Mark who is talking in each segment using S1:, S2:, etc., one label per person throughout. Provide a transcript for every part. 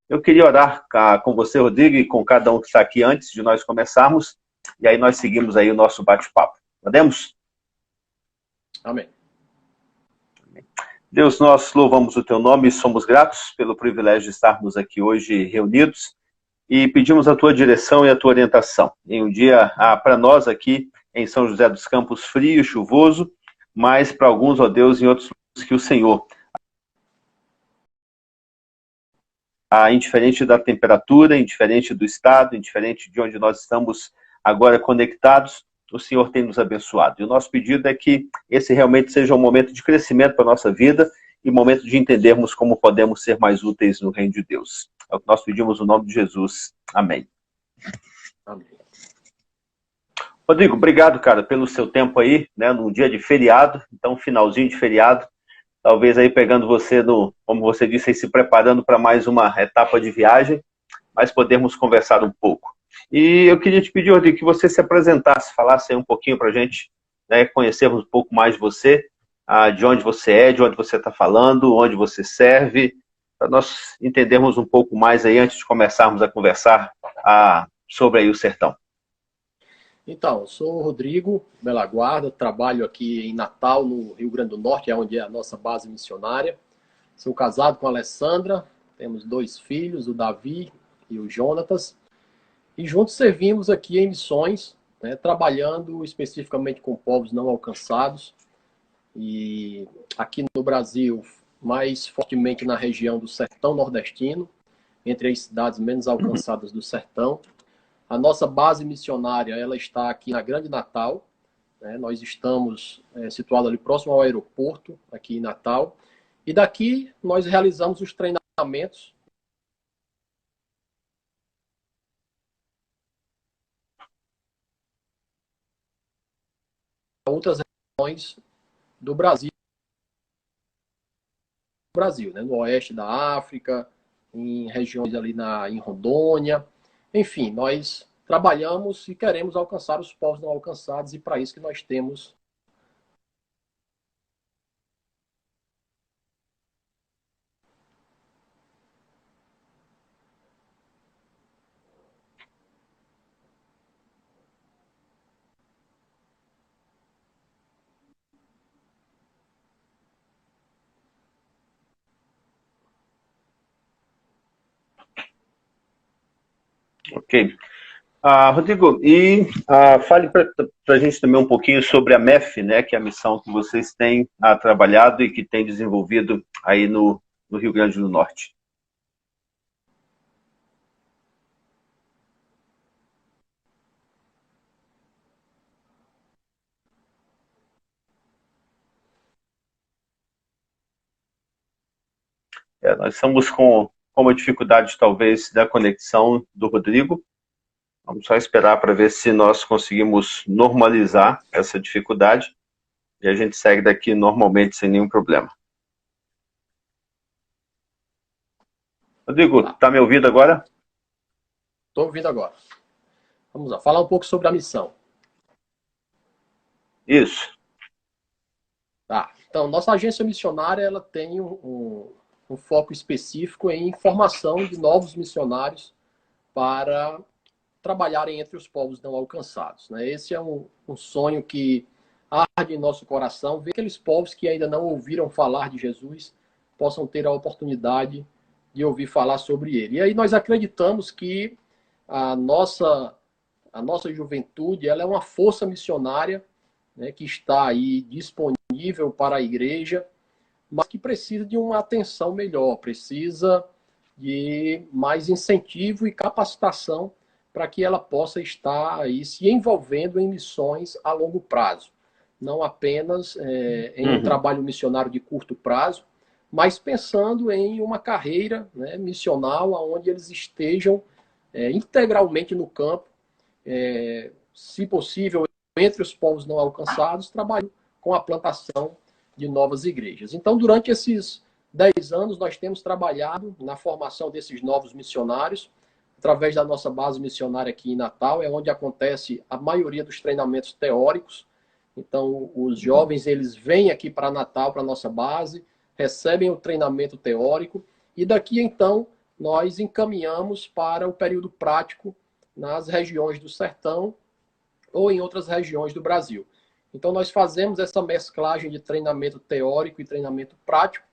S1: Eu queria orar com você, Rodrigo, e com cada um que está aqui antes de nós começarmos, e aí nós seguimos aí o nosso bate-papo. Podemos?
S2: Amém.
S1: Deus, nós louvamos o teu nome e somos gratos pelo privilégio de estarmos aqui hoje reunidos e pedimos a tua direção e a tua orientação. Em um dia, para nós aqui em São José dos Campos, frio e chuvoso, mas para alguns, ó Deus, em outros que o Senhor, indiferente da temperatura, indiferente do estado, indiferente de onde nós estamos agora conectados, o Senhor tem nos abençoado. E o nosso pedido é que esse realmente seja um momento de crescimento para a nossa vida e momento de entendermos como podemos ser mais úteis no reino de Deus. É o que nós pedimos no nome de Jesus. Amém.
S2: Amém.
S1: Rodrigo, obrigado, cara, pelo seu tempo aí, né, num dia de feriado, então finalzinho de feriado, talvez aí pegando você, como você disse, aí, se preparando para mais uma etapa de viagem, mas podemos conversar um pouco. E eu queria te pedir, Rodrigo, que você se apresentasse, falasse aí um pouquinho para a gente, né, conhecermos um pouco mais de você, de onde você é, de onde você está falando, onde você serve, para nós entendermos um pouco mais aí antes de começarmos a conversar sobre aí o sertão.
S2: Então, eu sou o Rodrigo Bela Guarda, trabalho aqui em Natal, no Rio Grande do Norte, é onde é a nossa base missionária. Sou casado com a Alessandra, temos 2 filhos, o Davi e o Jonatas. E juntos servimos aqui em missões, né, trabalhando especificamente com povos não alcançados. E aqui no Brasil, mais fortemente na região do Sertão Nordestino, entre as cidades menos alcançadas do Sertão. A nossa base missionária ela está aqui na Grande Natal. Né? Nós estamos situados ali próximo ao aeroporto, aqui em Natal. E daqui nós realizamos os treinamentos. Outras regiões do Brasil, né? No oeste da África, em regiões ali em Rondônia. Enfim, nós trabalhamos e queremos alcançar os povos não alcançados e para isso que nós temos.
S1: Ok. Rodrigo, e fale para a gente também um pouquinho sobre a MEF, né, que é a missão que vocês têm trabalhado e que têm desenvolvido aí no Rio Grande do Norte. Nós estamos com uma dificuldade, talvez, da conexão do Rodrigo. Vamos só esperar para ver se nós conseguimos normalizar essa dificuldade e a gente segue daqui normalmente sem nenhum problema. Rodrigo, está me ouvindo agora?
S2: Estou ouvindo agora. Vamos lá, falar um pouco sobre a missão.
S1: Isso.
S2: Tá. Então, nossa agência missionária ela tem um foco específico em formação de novos missionários para trabalharem entre os povos não alcançados. Né? Esse é um sonho que arde em nosso coração, ver aqueles povos que ainda não ouviram falar de Jesus possam ter a oportunidade de ouvir falar sobre ele. E aí nós acreditamos que a nossa juventude ela é uma força missionária, né, que está aí disponível para a igreja, mas que precisa de uma atenção melhor, precisa de mais incentivo e capacitação para que ela possa estar aí se envolvendo em missões a longo prazo. Não apenas em um trabalho missionário de curto prazo, mas pensando em uma carreira, né, missional, onde eles estejam integralmente no campo, se possível, entre os povos não alcançados, trabalhando com a plantação de novas igrejas. Então, durante esses 10 anos, nós temos trabalhado na formação desses novos missionários, através da nossa base missionária aqui em Natal, é onde acontece a maioria dos treinamentos teóricos. Então, os jovens, eles vêm aqui para Natal, para a nossa base, recebem o treinamento teórico, e daqui, então, nós encaminhamos para o período prático nas regiões do sertão ou em outras regiões do Brasil. Então, nós fazemos essa mesclagem de treinamento teórico e treinamento prático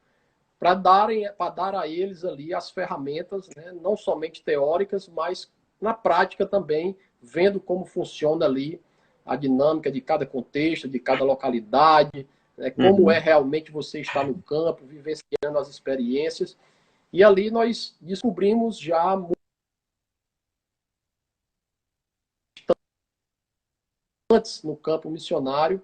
S2: para dar a eles ali as ferramentas, né, não somente teóricas, mas na prática também, vendo como funciona ali a dinâmica de cada contexto, de cada localidade, né, como é realmente você estar no campo, vivenciando as experiências. E ali nós descobrimos já antes no campo missionário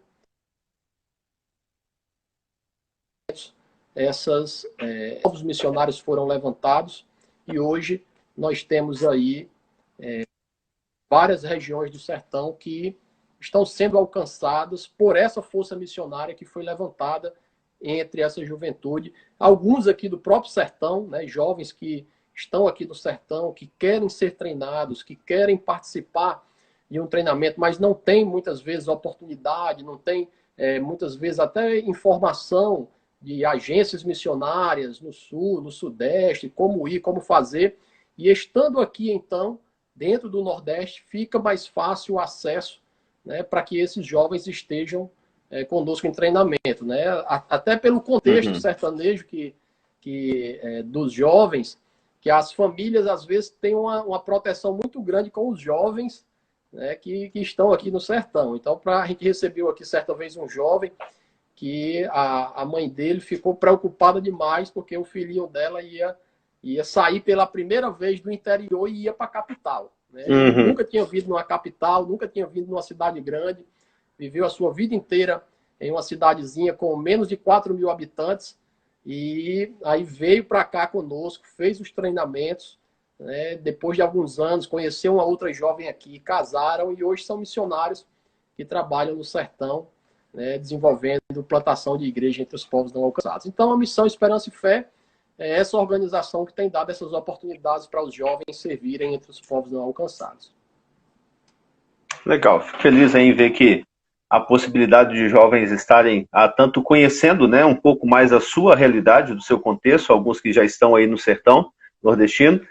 S2: novos missionários foram levantados e hoje nós temos aí várias regiões do sertão que estão sendo alcançadas por essa força missionária que foi levantada entre essa juventude. Alguns aqui do próprio sertão, né, jovens que estão aqui no sertão, que querem ser treinados, que querem participar de um treinamento, mas não tem muitas vezes oportunidade, não tem muitas vezes até informação de agências missionárias no sul, no sudeste, como ir, como fazer. E estando aqui, então, dentro do Nordeste, fica mais fácil o acesso, né, para que esses jovens estejam conosco em treinamento. Né? Até pelo contexto sertanejo dos jovens, que as famílias, às vezes, têm uma proteção muito grande com os jovens, né, que estão aqui no sertão. Então, a gente recebeu aqui, certa vez, um jovem que a mãe dele ficou preocupada demais porque o filhinho dela ia sair pela primeira vez do interior e ia para a capital. Né? Ele nunca tinha vindo numa capital, nunca tinha vindo numa cidade grande, viveu a sua vida inteira em uma cidadezinha com menos de 4 mil habitantes e aí veio para cá conosco, fez os treinamentos, né? Depois de alguns anos conheceu uma outra jovem aqui, casaram e hoje são missionários que trabalham no sertão, né, desenvolvendo plantação de igreja entre os povos não alcançados. Então, a Missão Esperança e Fé é essa organização que tem dado essas oportunidades para os jovens servirem entre os povos não alcançados.
S1: Legal, fico feliz em ver que a possibilidade de jovens estarem tanto conhecendo, né, um pouco mais a sua realidade, do seu contexto, alguns que já estão aí no sertão nordestino,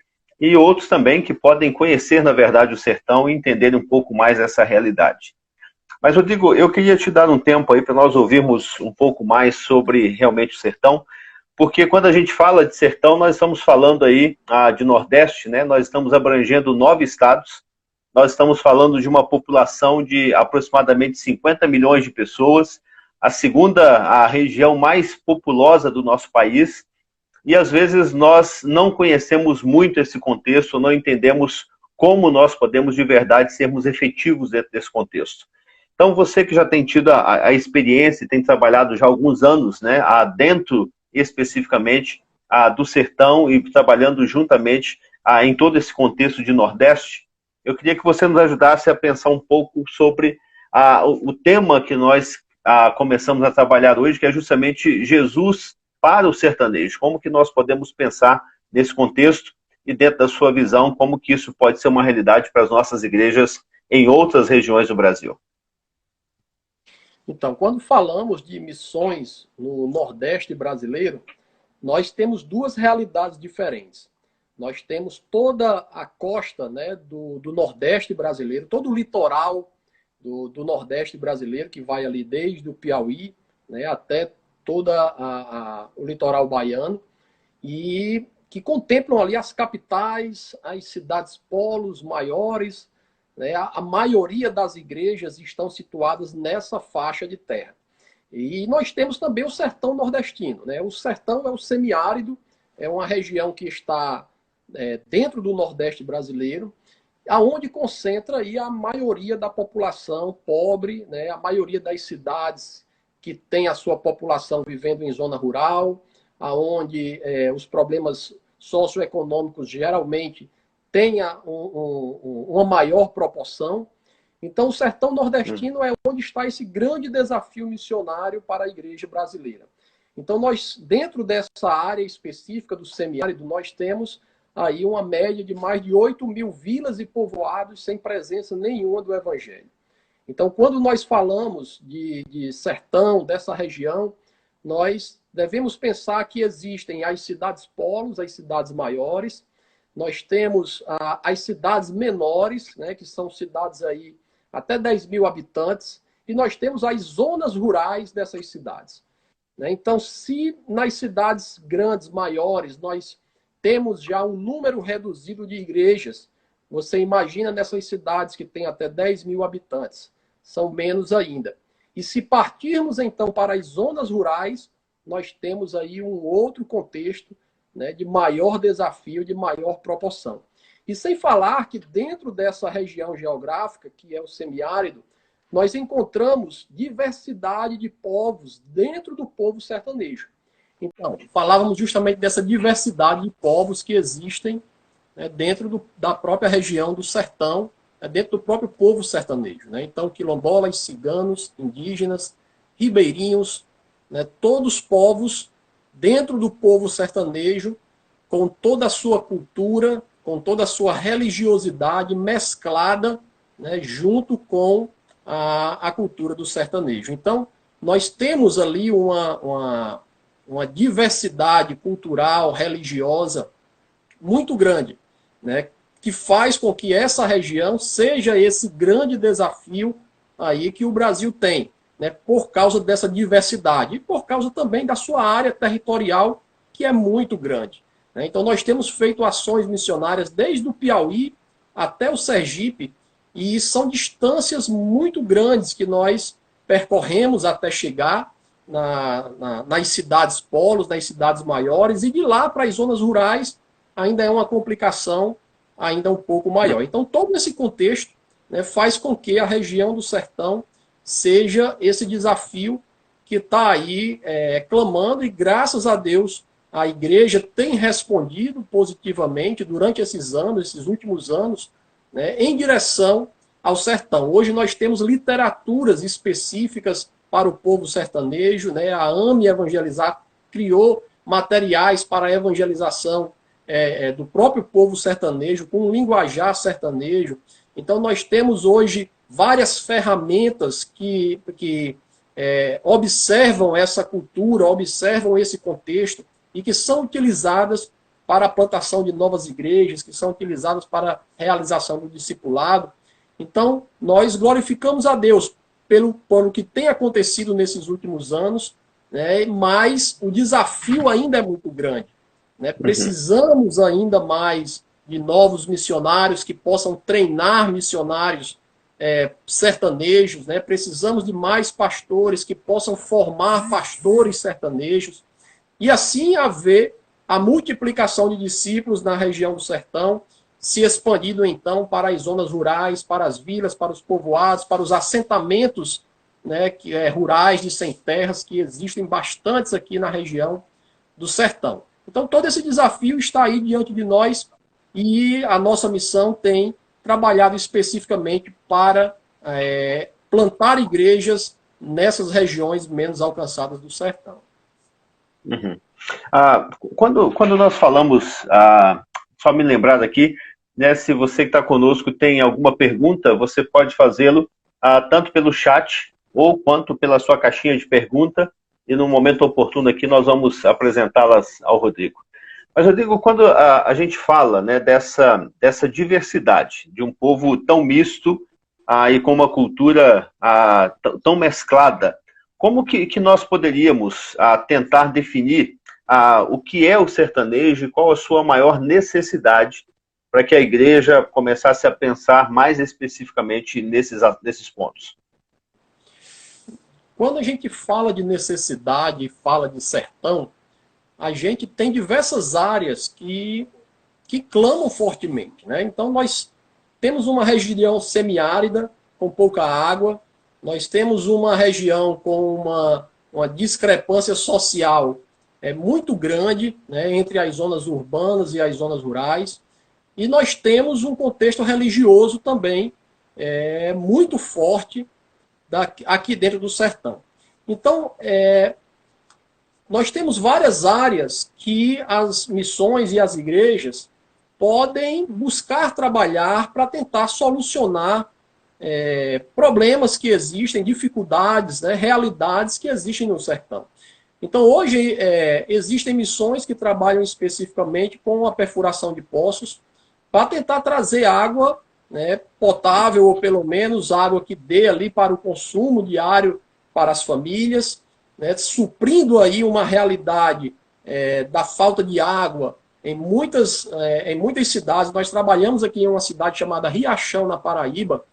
S1: e outros também que podem conhecer, na verdade, o sertão e entenderem um pouco mais essa realidade. Mas, Rodrigo, eu queria te dar um tempo aí para nós ouvirmos um pouco mais sobre realmente o sertão, porque quando a gente fala de sertão, nós estamos falando aí de Nordeste, né? Nós estamos abrangendo 9 estados, nós estamos falando de uma população de aproximadamente 50 milhões de pessoas, a segunda região mais populosa do nosso país, e às vezes nós não conhecemos muito esse contexto, não entendemos como nós podemos de verdade sermos efetivos dentro desse contexto. Então, você que já tem tido a experiência e tem trabalhado já há alguns anos, né, dentro especificamente do sertão e trabalhando juntamente em todo esse contexto de Nordeste, eu queria que você nos ajudasse a pensar um pouco sobre o tema que nós começamos a trabalhar hoje, que é justamente Jesus para o sertanejo. Como que nós podemos pensar nesse contexto e dentro da sua visão, como que isso pode ser uma realidade para as nossas igrejas em outras regiões do Brasil?
S2: Então, quando falamos de missões no Nordeste brasileiro, nós temos duas realidades diferentes. Nós temos toda a costa, né, do Nordeste brasileiro, todo o litoral do Nordeste brasileiro, que vai ali desde o Piauí, né, até todo o litoral baiano, e que contemplam ali as capitais, as cidades polos maiores, né? A maioria das igrejas estão situadas nessa faixa de terra. E nós temos também o sertão nordestino. Né? O sertão é o semiárido, é uma região que está dentro do Nordeste brasileiro, aonde concentra aí a maioria da população pobre, né? A maioria das cidades que tem a sua população vivendo em zona rural, aonde os problemas socioeconômicos geralmente tenha uma maior proporção. Então, o sertão nordestino é onde está esse grande desafio missionário para a igreja brasileira. Então, nós, dentro dessa área específica do semiárido, nós temos aí uma média de mais de 8 mil vilas e povoados sem presença nenhuma do evangelho. Então, quando nós falamos de sertão, dessa região, nós devemos pensar que existem as cidades polos, as cidades maiores, nós temos as cidades menores, né, que são cidades aí até 10 mil habitantes, e nós temos as zonas rurais dessas cidades. Né? Então, se nas cidades grandes, maiores, nós temos já um número reduzido de igrejas, você imagina nessas cidades que têm até 10 mil habitantes, são menos ainda. E se partirmos, então, para as zonas rurais, nós temos aí um outro contexto, né, de maior desafio, de maior proporção. E sem falar que dentro dessa região geográfica, que é o semiárido, nós encontramos diversidade de povos dentro do povo sertanejo. Então, falávamos justamente dessa diversidade de povos que existem, né, dentro da própria região do sertão, dentro do próprio povo sertanejo. Né? Então, quilombolas, ciganos, indígenas, ribeirinhos, né, todos povos dentro do povo sertanejo, com toda a sua cultura, com toda a sua religiosidade mesclada, né, junto com a cultura do sertanejo. Então, nós temos ali uma diversidade cultural, religiosa muito grande, né, que faz com que essa região seja esse grande desafio aí que o Brasil tem, né, por causa dessa diversidade e por causa também da sua área territorial, que é muito grande. Né? Então, nós temos feito ações missionárias desde o Piauí até o Sergipe, e são distâncias muito grandes que nós percorremos até chegar nas cidades polos, nas cidades maiores, e de lá para as zonas rurais ainda é uma complicação ainda um pouco maior. Então, todo esse contexto, né, faz com que a região do sertão seja esse desafio que está aí clamando, e graças a Deus a igreja tem respondido positivamente durante esses anos, esses últimos anos, né, em direção ao sertão. Hoje nós temos literaturas específicas para o povo sertanejo, né? A AME Evangelizar criou materiais para a evangelização do próprio povo sertanejo, com um linguajar sertanejo. Então nós temos hoje várias ferramentas que observam essa cultura, observam esse contexto e que são utilizadas para a plantação de novas igrejas, que são utilizadas para a realização do discipulado. Então, nós glorificamos a Deus pelo que tem acontecido nesses últimos anos, né, mas o desafio ainda é muito grande. Né? Precisamos ainda mais de novos missionários que possam treinar missionários sertanejos, né? Precisamos de mais pastores que possam formar pastores sertanejos, e assim haver a multiplicação de discípulos na região do sertão, se expandindo então para as zonas rurais, para as vilas, para os povoados, para os assentamentos, né, rurais de sem terras, que existem bastantes aqui na região do sertão. Então todo esse desafio está aí diante de nós, e a nossa missão tem trabalhado especificamente para plantar igrejas nessas regiões menos alcançadas do sertão.
S1: Uhum. Quando nós falamos, só me lembrar aqui, né, se você que está conosco tem alguma pergunta, você pode fazê-lo tanto pelo chat ou quanto pela sua caixinha de pergunta, e no momento oportuno aqui nós vamos apresentá-las ao Rodrigo. Mas, Rodrigo, quando a gente fala, né, dessa diversidade, de um povo tão misto e com uma cultura tão mesclada, como que nós poderíamos tentar definir o que é o sertanejo e qual a sua maior necessidade para que a igreja começasse a pensar mais especificamente nesses pontos?
S2: Quando a gente fala de necessidade e fala de sertão, a gente tem diversas áreas que clamam fortemente. Né? Então, nós temos uma região semiárida, com pouca água, nós temos uma região com uma discrepância social muito grande, né, entre as zonas urbanas e as zonas rurais, e nós temos um contexto religioso também muito forte aqui dentro do sertão. Então, nós temos várias áreas que as missões e as igrejas podem buscar trabalhar para tentar solucionar problemas que existem, dificuldades, né, realidades que existem no sertão. Então, hoje, existem missões que trabalham especificamente com a perfuração de poços para tentar trazer água, né, potável, ou pelo menos água que dê ali para o consumo diário para as famílias, né, suprindo aí uma realidade da falta de água em muitas cidades. Nós trabalhamos aqui em uma cidade chamada Riachão, na Paraíba,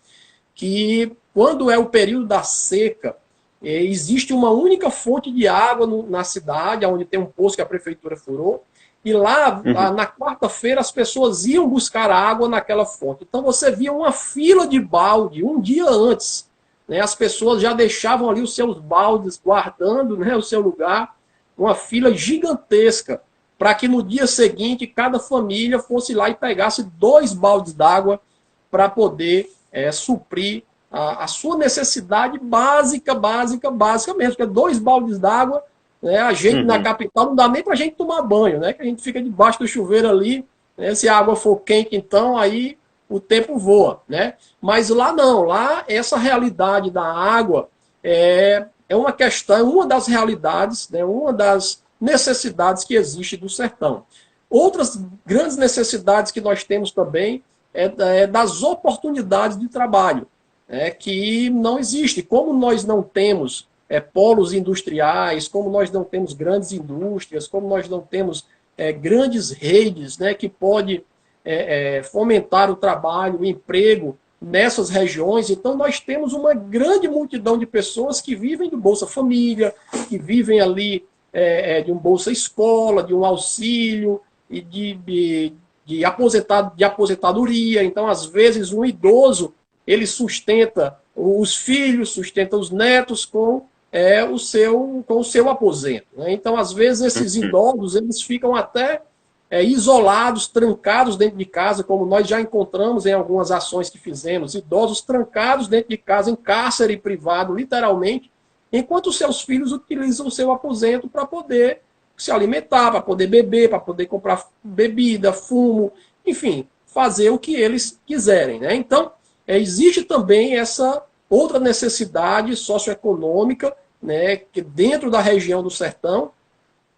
S2: que quando é o período da seca, existe uma única fonte de água na cidade, onde tem um poço que a prefeitura furou, e lá, na quarta-feira, as pessoas iam buscar água naquela fonte. Então você via uma fila de balde um dia antes, né? As pessoas já deixavam ali os seus baldes guardando, né, o seu lugar, uma fila gigantesca, para que no dia seguinte cada família fosse lá e pegasse 2 baldes d'água para poder suprir a sua necessidade básica mesmo, que é 2 baldes d'água, né? A gente na capital não dá nem para a gente tomar banho, né? Que a gente fica debaixo do chuveiro ali, né? Se a água for quente, então aí o tempo voa, né? Mas lá não, lá essa realidade da água é uma questão, uma das realidades, né? Uma das necessidades que existe do sertão. Outras grandes necessidades que nós temos também das oportunidades de trabalho, que não existe. Como nós não temos polos industriais, como nós não temos grandes indústrias, como nós não temos grandes redes, né, que pode fomentar o trabalho, o emprego nessas regiões, então nós temos uma grande multidão de pessoas que vivem do Bolsa Família, que vivem ali de um Bolsa Escola, de um auxílio e de aposentadoria. Então, às vezes, um idoso ele sustenta os filhos, sustenta os netos com o seu aposento, né? Então, às vezes, esses idosos eles ficam até isolados, trancados dentro de casa, como nós já encontramos em algumas ações que fizemos, idosos trancados dentro de casa, em cárcere privado, literalmente, enquanto os seus filhos utilizam o seu aposento para poder se alimentar, para poder beber, para poder comprar bebida, fumo, enfim, fazer o que eles quiserem, né? Então, existe também essa outra necessidade socioeconômica, né, que dentro da região do sertão,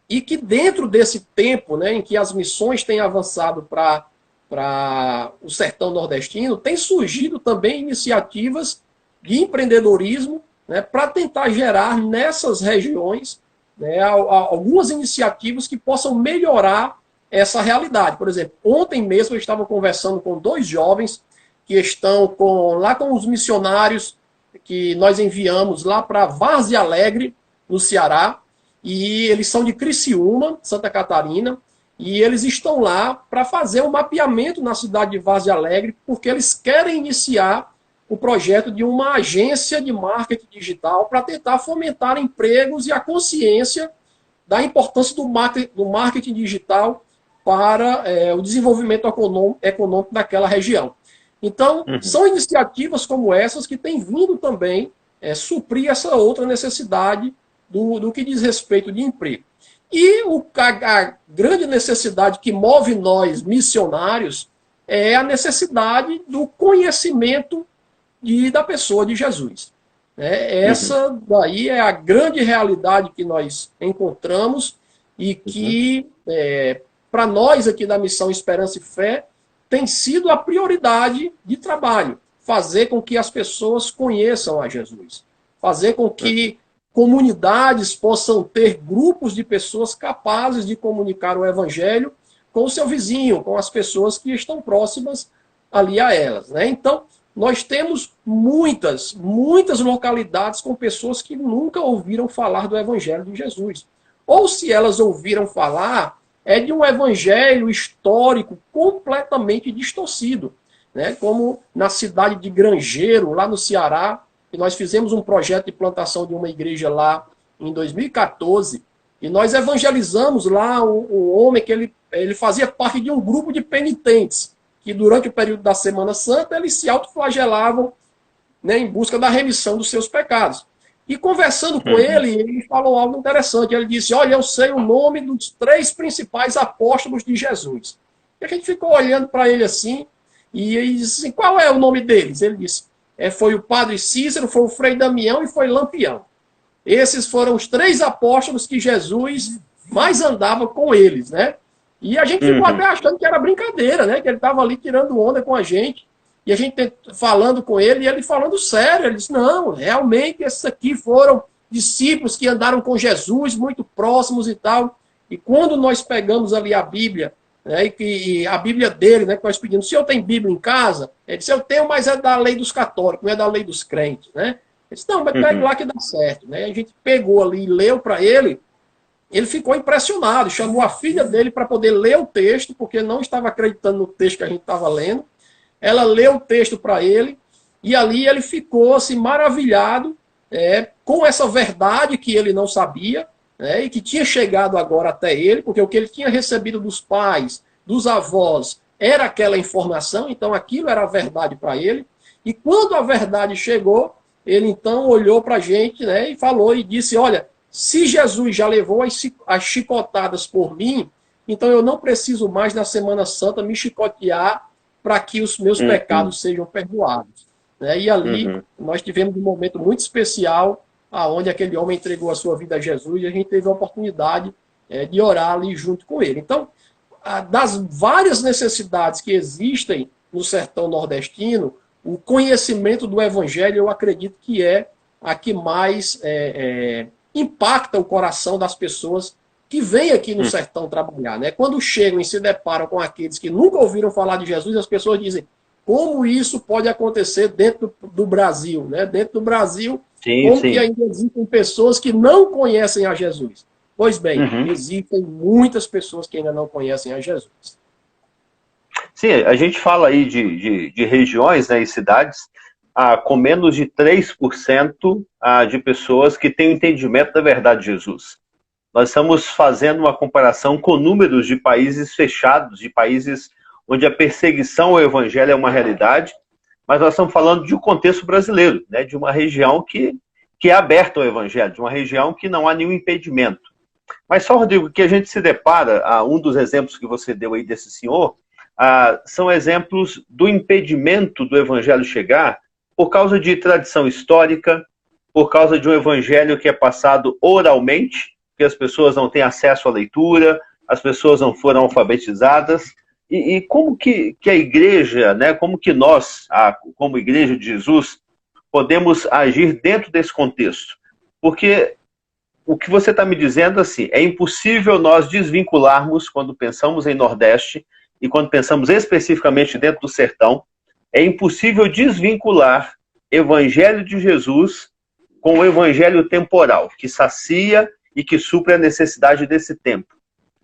S2: e que dentro desse tempo, né, em que as missões têm avançado para o sertão nordestino, tem surgido também iniciativas de empreendedorismo, né, para tentar gerar nessas regiões, né, algumas iniciativas que possam melhorar essa realidade. Por exemplo, ontem mesmo eu estava conversando com 2 jovens que estão lá com os missionários que nós enviamos lá para Várzea Alegre, no Ceará, e eles são de Criciúma, Santa Catarina, e eles estão lá para fazer um mapeamento na cidade de Várzea Alegre, porque eles querem iniciar o projeto de uma agência de marketing digital para tentar fomentar empregos e a consciência da importância do marketing digital para o desenvolvimento econômico daquela região. Então, são iniciativas como essas que têm vindo também suprir essa outra necessidade do que diz respeito de emprego. E a grande necessidade que move nós, missionários, é a necessidade do conhecimento da pessoa de Jesus. Essa daí é a grande realidade que nós encontramos e que, para nós aqui da Missão Esperança e Fé, tem sido a prioridade de trabalho. Fazer com que as pessoas conheçam a Jesus. Fazer com que comunidades possam ter grupos de pessoas capazes de comunicar o Evangelho com o seu vizinho, com as pessoas que estão próximas ali a elas, né? Então, nós temos muitas localidades com pessoas que nunca ouviram falar do Evangelho de Jesus. Ou se elas ouviram falar, é de um evangelho histórico completamente distorcido, né? Como na cidade de Grangeiro, lá no Ceará, que nós fizemos um projeto de plantação de uma igreja lá em 2014, e nós evangelizamos lá um homem que ele fazia parte de um grupo de penitentes, que durante o período da Semana Santa eles se autoflagelavam, né, em busca da remissão dos seus pecados. E conversando com ele falou algo interessante. Ele disse: olha, eu sei o nome dos 3 principais apóstolos de Jesus. E a gente ficou olhando para ele assim, e ele disse assim: qual é o nome deles? Ele disse: foi o padre Cícero, foi o Frei Damião e foi Lampião. esses foram os 3 apóstolos que Jesus mais andava com eles, né? E a gente ficou até achando que era brincadeira, né? Que ele estava ali tirando onda com a gente. E a gente falando com ele, e ele falando sério. Ele disse, não, realmente esses aqui foram discípulos que andaram com Jesus, muito próximos e tal. E quando nós pegamos ali a Bíblia, né, e a Bíblia dele, né, que nós pedimos, o senhor tem Bíblia em casa? Ele disse, eu tenho, mas é da lei dos católicos, não é da lei dos crentes, né? Ele disse, não, mas pegue lá que dá certo, né? A gente pegou ali e leu para ele, ele ficou impressionado, chamou a filha dele para poder ler o texto, porque não estava acreditando no texto que a gente estava lendo. Ela leu o texto para ele, e ali ele ficou assim, maravilhado com essa verdade que ele não sabia, né, e que tinha chegado agora até ele, porque o que ele tinha recebido dos pais, dos avós, era aquela informação, então aquilo era a verdade para ele. E quando a verdade chegou, ele então olhou para a gente, né, e falou e disse, olha, se Jesus já levou as chicotadas por mim, então eu não preciso mais na Semana Santa me chicotear para que os meus pecados sejam perdoados. Né? E ali nós tivemos um momento muito especial, aonde aquele homem entregou a sua vida a Jesus, e a gente teve a oportunidade de orar ali junto com ele. Então, das várias necessidades que existem no sertão nordestino, o conhecimento do Evangelho, eu acredito que é a que mais impacta o coração das pessoas que vêm aqui no sertão trabalhar. Né? Quando chegam e se deparam com aqueles que nunca ouviram falar de Jesus, as pessoas dizem, como isso pode acontecer dentro do Brasil? Né? Dentro do Brasil, como que ainda existem pessoas que não conhecem a Jesus? Pois bem, existem muitas pessoas que ainda não conhecem a Jesus.
S1: Sim, a gente fala aí de regiões, né, e cidades com menos de 3% de pessoas que têm o entendimento da verdade de Jesus. Nós estamos fazendo uma comparação com números de países fechados, de países onde a perseguição ao evangelho é uma realidade, mas nós estamos falando de um contexto brasileiro, né, de uma região que é aberta ao evangelho, de uma região que não há nenhum impedimento. Mas só, Rodrigo, que a gente se depara, um dos exemplos que você deu aí desse senhor, são exemplos do impedimento do evangelho chegar por causa de tradição histórica, por causa de um evangelho que é passado oralmente, que as pessoas não têm acesso à leitura, as pessoas não foram alfabetizadas. E como que a igreja, né, como que nós, como igreja de Jesus, podemos agir dentro desse contexto? Porque o que você está me dizendo, assim, é impossível nós desvincularmos, quando pensamos em Nordeste, e quando pensamos especificamente dentro do sertão, é impossível desvincular Evangelho de Jesus com o Evangelho temporal, que sacia e que supre a necessidade desse tempo.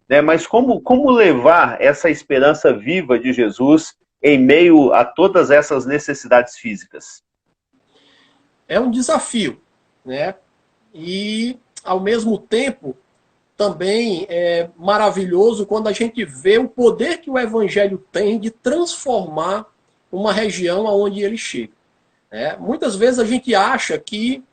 S1: Né? Mas como levar essa esperança viva de Jesus em meio a todas essas necessidades físicas?
S2: É um desafio, né? E, ao mesmo tempo, também é maravilhoso quando a gente vê o poder que o Evangelho tem de transformar uma região aonde ele chega. Muitas vezes a gente acha que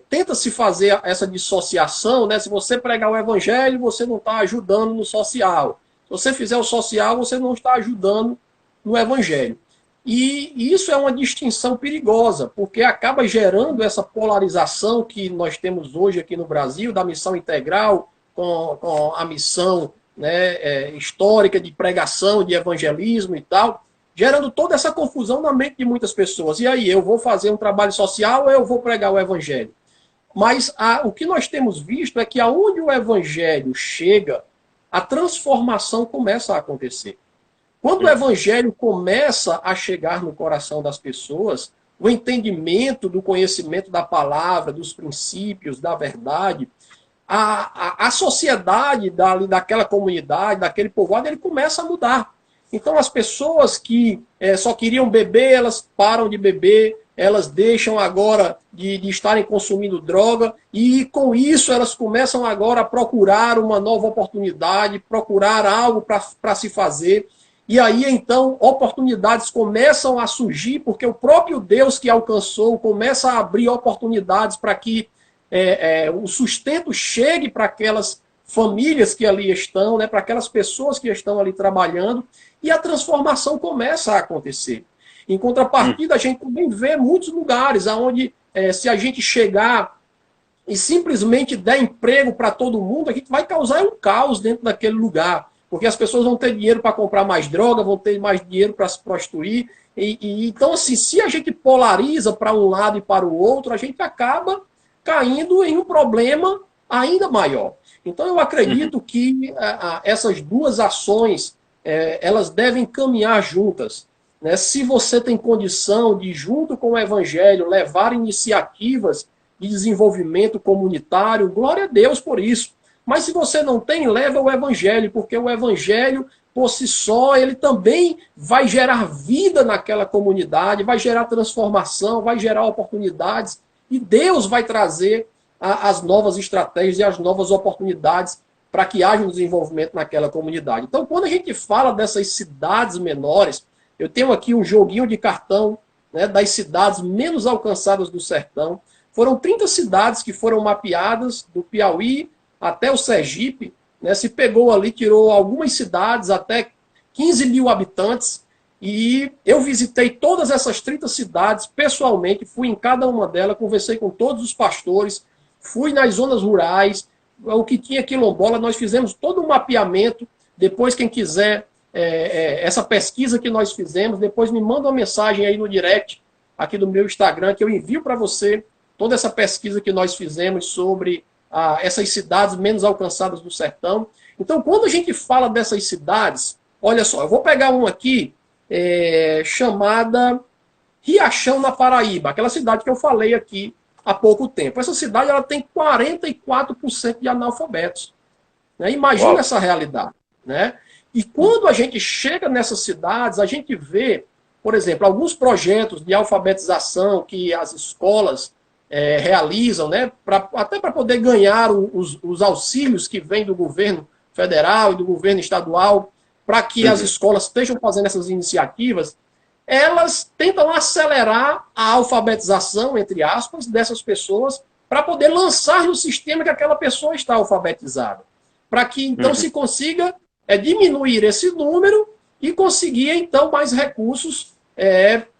S2: tenta-se fazer essa dissociação, né? Se você pregar o Evangelho, você não está ajudando no social. Se você fizer o social, você não está ajudando no Evangelho. E isso é uma distinção perigosa, porque acaba gerando essa polarização que nós temos hoje aqui no Brasil, da missão integral com a missão, né, histórica de pregação, de evangelismo e tal, gerando toda essa confusão na mente de muitas pessoas. E aí, eu vou fazer um trabalho social ou eu vou pregar o evangelho? Mas o que nós temos visto é que aonde o evangelho chega, a transformação começa a acontecer. Quando o evangelho começa a chegar no coração das pessoas, o entendimento do conhecimento da palavra, dos princípios, da verdade, a sociedade daquela comunidade, daquele povoado, ele começa a mudar. Então, as pessoas que só queriam beber, elas param de beber, elas deixam agora de estarem consumindo droga, e com isso elas começam agora a procurar uma nova oportunidade, procurar algo para se fazer. E aí, então, oportunidades começam a surgir, porque o próprio Deus que alcançou começa a abrir oportunidades para que o sustento chegue para aquelas famílias que ali estão, né, para aquelas pessoas que estão ali trabalhando, e a transformação começa a acontecer. Em contrapartida, a gente também vê muitos lugares onde, se a gente chegar e simplesmente der emprego para todo mundo, a gente vai causar um caos dentro daquele lugar. Porque as pessoas vão ter dinheiro para comprar mais droga, vão ter mais dinheiro para se prostituir. Então, assim, se a gente polariza para um lado e para o outro, a gente acaba caindo em um problema ainda maior. Então, eu acredito que essas duas ações, elas devem caminhar juntas. Né? Se você tem condição de, junto com o Evangelho, levar iniciativas de desenvolvimento comunitário, glória a Deus por isso. Mas se você não tem, leva o Evangelho, porque o Evangelho, por si só, ele também vai gerar vida naquela comunidade, vai gerar transformação, vai gerar oportunidades, e Deus vai trazer as novas estratégias e as novas oportunidades para que haja um desenvolvimento naquela comunidade. Então, quando a gente fala dessas cidades menores, eu tenho aqui um joguinho de cartão, né, das cidades menos alcançadas do sertão. Foram 30 cidades que foram mapeadas, do Piauí até o Sergipe, né, se pegou ali, tirou algumas cidades, até 15 mil habitantes, e eu visitei todas essas 30 cidades pessoalmente, fui em cada uma delas, conversei com todos os pastores, fui nas zonas rurais, o que tinha quilombola, nós fizemos todo um mapeamento. Depois, quem quiser, essa pesquisa que nós fizemos, depois me manda uma mensagem aí no direct, aqui do meu Instagram, que eu envio para você toda essa pesquisa que nós fizemos sobre essas cidades menos alcançadas do sertão. Então, quando a gente fala dessas cidades, olha só, eu vou pegar uma aqui, chamada Riachão, na Paraíba, aquela cidade que eu falei aqui há pouco tempo. Essa cidade ela tem 44% de analfabetos. Né? Imagina Uau. Essa realidade. Né? E quando a gente chega nessas cidades, a gente vê, por exemplo, alguns projetos de alfabetização que as escolas realizam, né? Até para poder ganhar os auxílios que vêm do governo federal e do governo estadual, para que as escolas estejam fazendo essas iniciativas, elas tentam acelerar a alfabetização, entre aspas, dessas pessoas, para poder lançar no sistema que aquela pessoa está alfabetizada. Para que, então, se consiga diminuir esse número e conseguir, então, mais recursos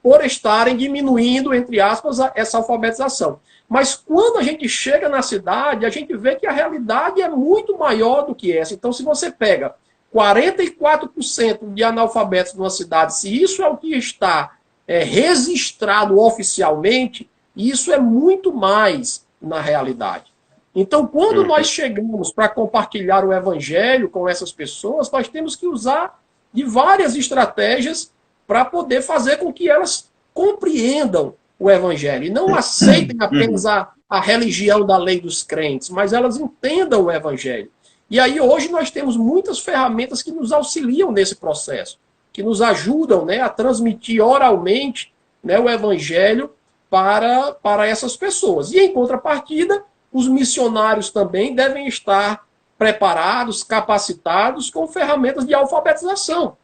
S2: por estarem diminuindo, entre aspas, essa alfabetização. Mas quando a gente chega na cidade, a gente vê que a realidade é muito maior do que essa. Então, se você pega 44% de analfabetos numa cidade, se isso é o que está registrado oficialmente, isso é muito mais na realidade. Então, quando nós chegamos para compartilhar o Evangelho com essas pessoas, nós temos que usar de várias estratégias para poder fazer com que elas compreendam o Evangelho e não aceitem apenas a religião da lei dos crentes, mas elas entendam o Evangelho. E aí hoje nós temos muitas ferramentas que nos auxiliam nesse processo, que nos ajudam, né, a transmitir oralmente, né, o Evangelho para essas pessoas. E em contrapartida, os missionários também devem estar preparados, capacitados com ferramentas de alfabetização,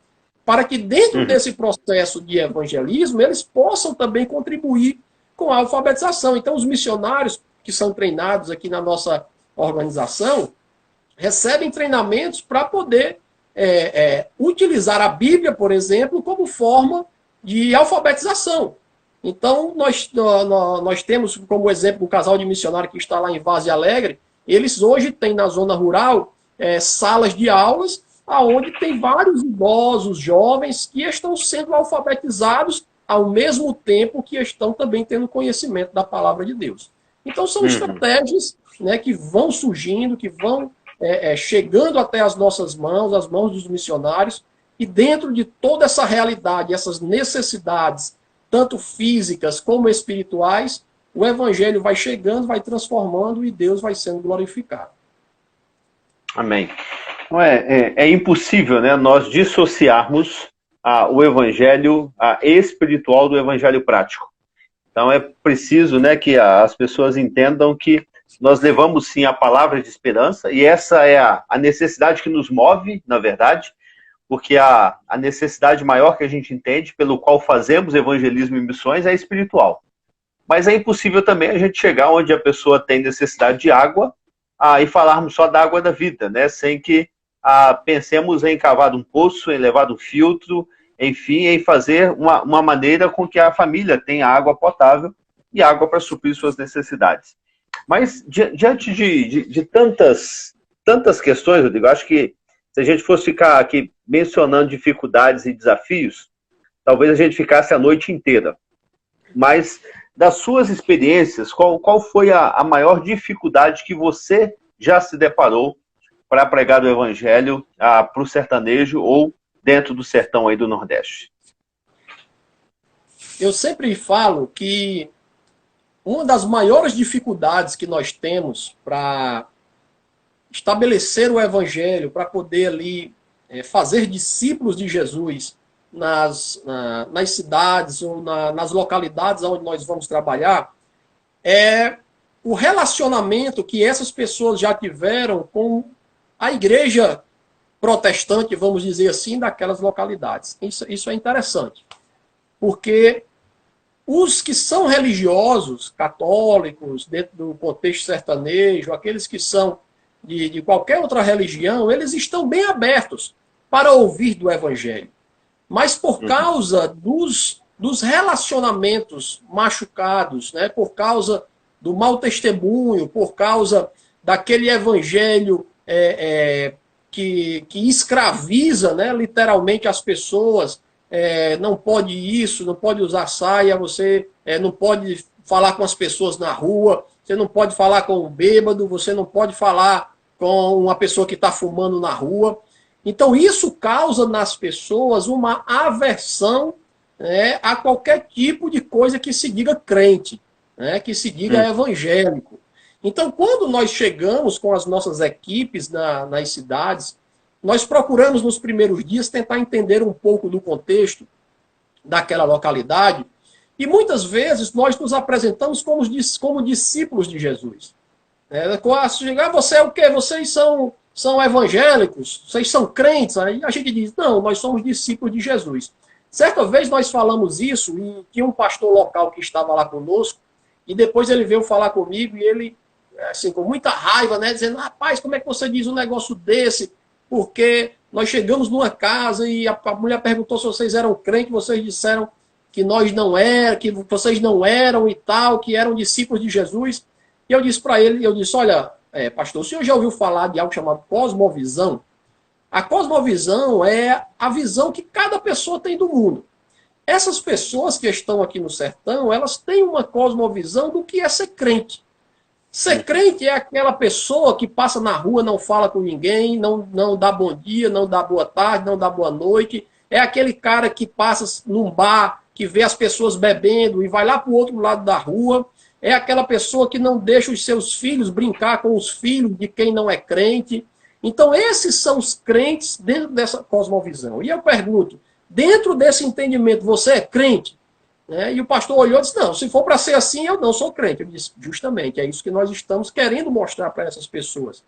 S2: para que dentro desse processo de evangelismo eles possam também contribuir com a alfabetização. Então, os missionários que são treinados aqui na nossa organização recebem treinamentos para poder utilizar a Bíblia, por exemplo, como forma de alfabetização. Então, nós temos como exemplo o casal de missionários que está lá em Vaze Alegre. Eles hoje têm na zona rural salas de aulas onde tem vários idosos, jovens, que estão sendo alfabetizados ao mesmo tempo que estão também tendo conhecimento da palavra de Deus. Então, são estratégias, né, que vão surgindo, que vão chegando até as nossas mãos, as mãos dos missionários, e dentro de toda essa realidade, essas necessidades, tanto físicas como espirituais, o Evangelho vai chegando, vai transformando e Deus vai sendo glorificado.
S1: Amém. É impossível, né, nós dissociarmos o evangelho espiritual do evangelho prático. Então é preciso, né, que as pessoas entendam que nós levamos sim a palavra de esperança, e essa é a necessidade que nos move, na verdade, porque a necessidade maior que a gente entende, pelo qual fazemos evangelismo e missões, é espiritual. Mas é impossível também a gente chegar onde a pessoa tem necessidade de água e falarmos só da água da vida, né, sem que pensemos em cavar um poço, em levar um filtro, enfim, em fazer uma maneira com que a família tenha água potável e água para suprir suas necessidades. Mas diante de tantas questões, Rodrigo, acho que se a gente fosse ficar aqui mencionando dificuldades e desafios, talvez a gente ficasse a noite inteira. Mas das suas experiências, qual foi a maior dificuldade que você já se deparou para pregar o evangelho para o sertanejo ou dentro do sertão aí do Nordeste?
S2: Eu sempre falo que uma das maiores dificuldades que nós temos para estabelecer o evangelho, para poder ali fazer discípulos de Jesus nas cidades ou nas localidades onde nós vamos trabalhar, é o relacionamento que essas pessoas já tiveram com a igreja protestante, vamos dizer assim, daquelas localidades. Isso é interessante, porque os que são religiosos, católicos, dentro do contexto sertanejo, aqueles que são de qualquer outra religião, eles estão bem abertos para ouvir do evangelho. Mas por causa dos relacionamentos machucados, né, por causa do mau testemunho, por causa daquele evangelho que escraviza, né, literalmente as pessoas, não pode isso, não pode usar saia, você não pode falar com as pessoas na rua, você não pode falar com um bêbado, você não pode falar com uma pessoa que está fumando na rua. Então isso causa nas pessoas uma aversão, né, a qualquer tipo de coisa que se diga crente, né, que se diga evangélico. Então quando nós chegamos com as nossas equipes nas cidades, nós procuramos nos primeiros dias tentar entender um pouco do contexto daquela localidade e muitas vezes nós nos apresentamos como discípulos de Jesus. Você é o quê? Vocês são evangélicos? Vocês são crentes? Aí a gente diz, não, nós somos discípulos de Jesus. Certa vez nós falamos isso e tinha um pastor local que estava lá conosco e depois ele veio falar comigo e ele, assim, com muita raiva, né, dizendo, rapaz, como é que você diz um negócio desse? Porque nós chegamos numa casa e a mulher perguntou se vocês eram crentes, vocês disseram que nós não éramos, que vocês não eram e tal, que eram discípulos de Jesus. E eu disse para ele, olha, pastor, o senhor já ouviu falar de algo chamado cosmovisão? A cosmovisão é a visão que cada pessoa tem do mundo. Essas pessoas que estão aqui no sertão, elas têm uma cosmovisão do que é ser crente. Ser crente é aquela pessoa que passa na rua, não fala com ninguém, não dá bom dia, não dá boa tarde, não dá boa noite. É aquele cara que passa num bar, que vê as pessoas bebendo e vai lá para o outro lado da rua. É aquela pessoa que não deixa os seus filhos brincar com os filhos de quem não é crente. Então esses são os crentes dentro dessa cosmovisão. E eu pergunto, dentro desse entendimento, você é crente? E o pastor olhou e disse, não, se for para ser assim, eu não sou crente. Eu disse, justamente, é isso que nós estamos querendo mostrar para essas pessoas.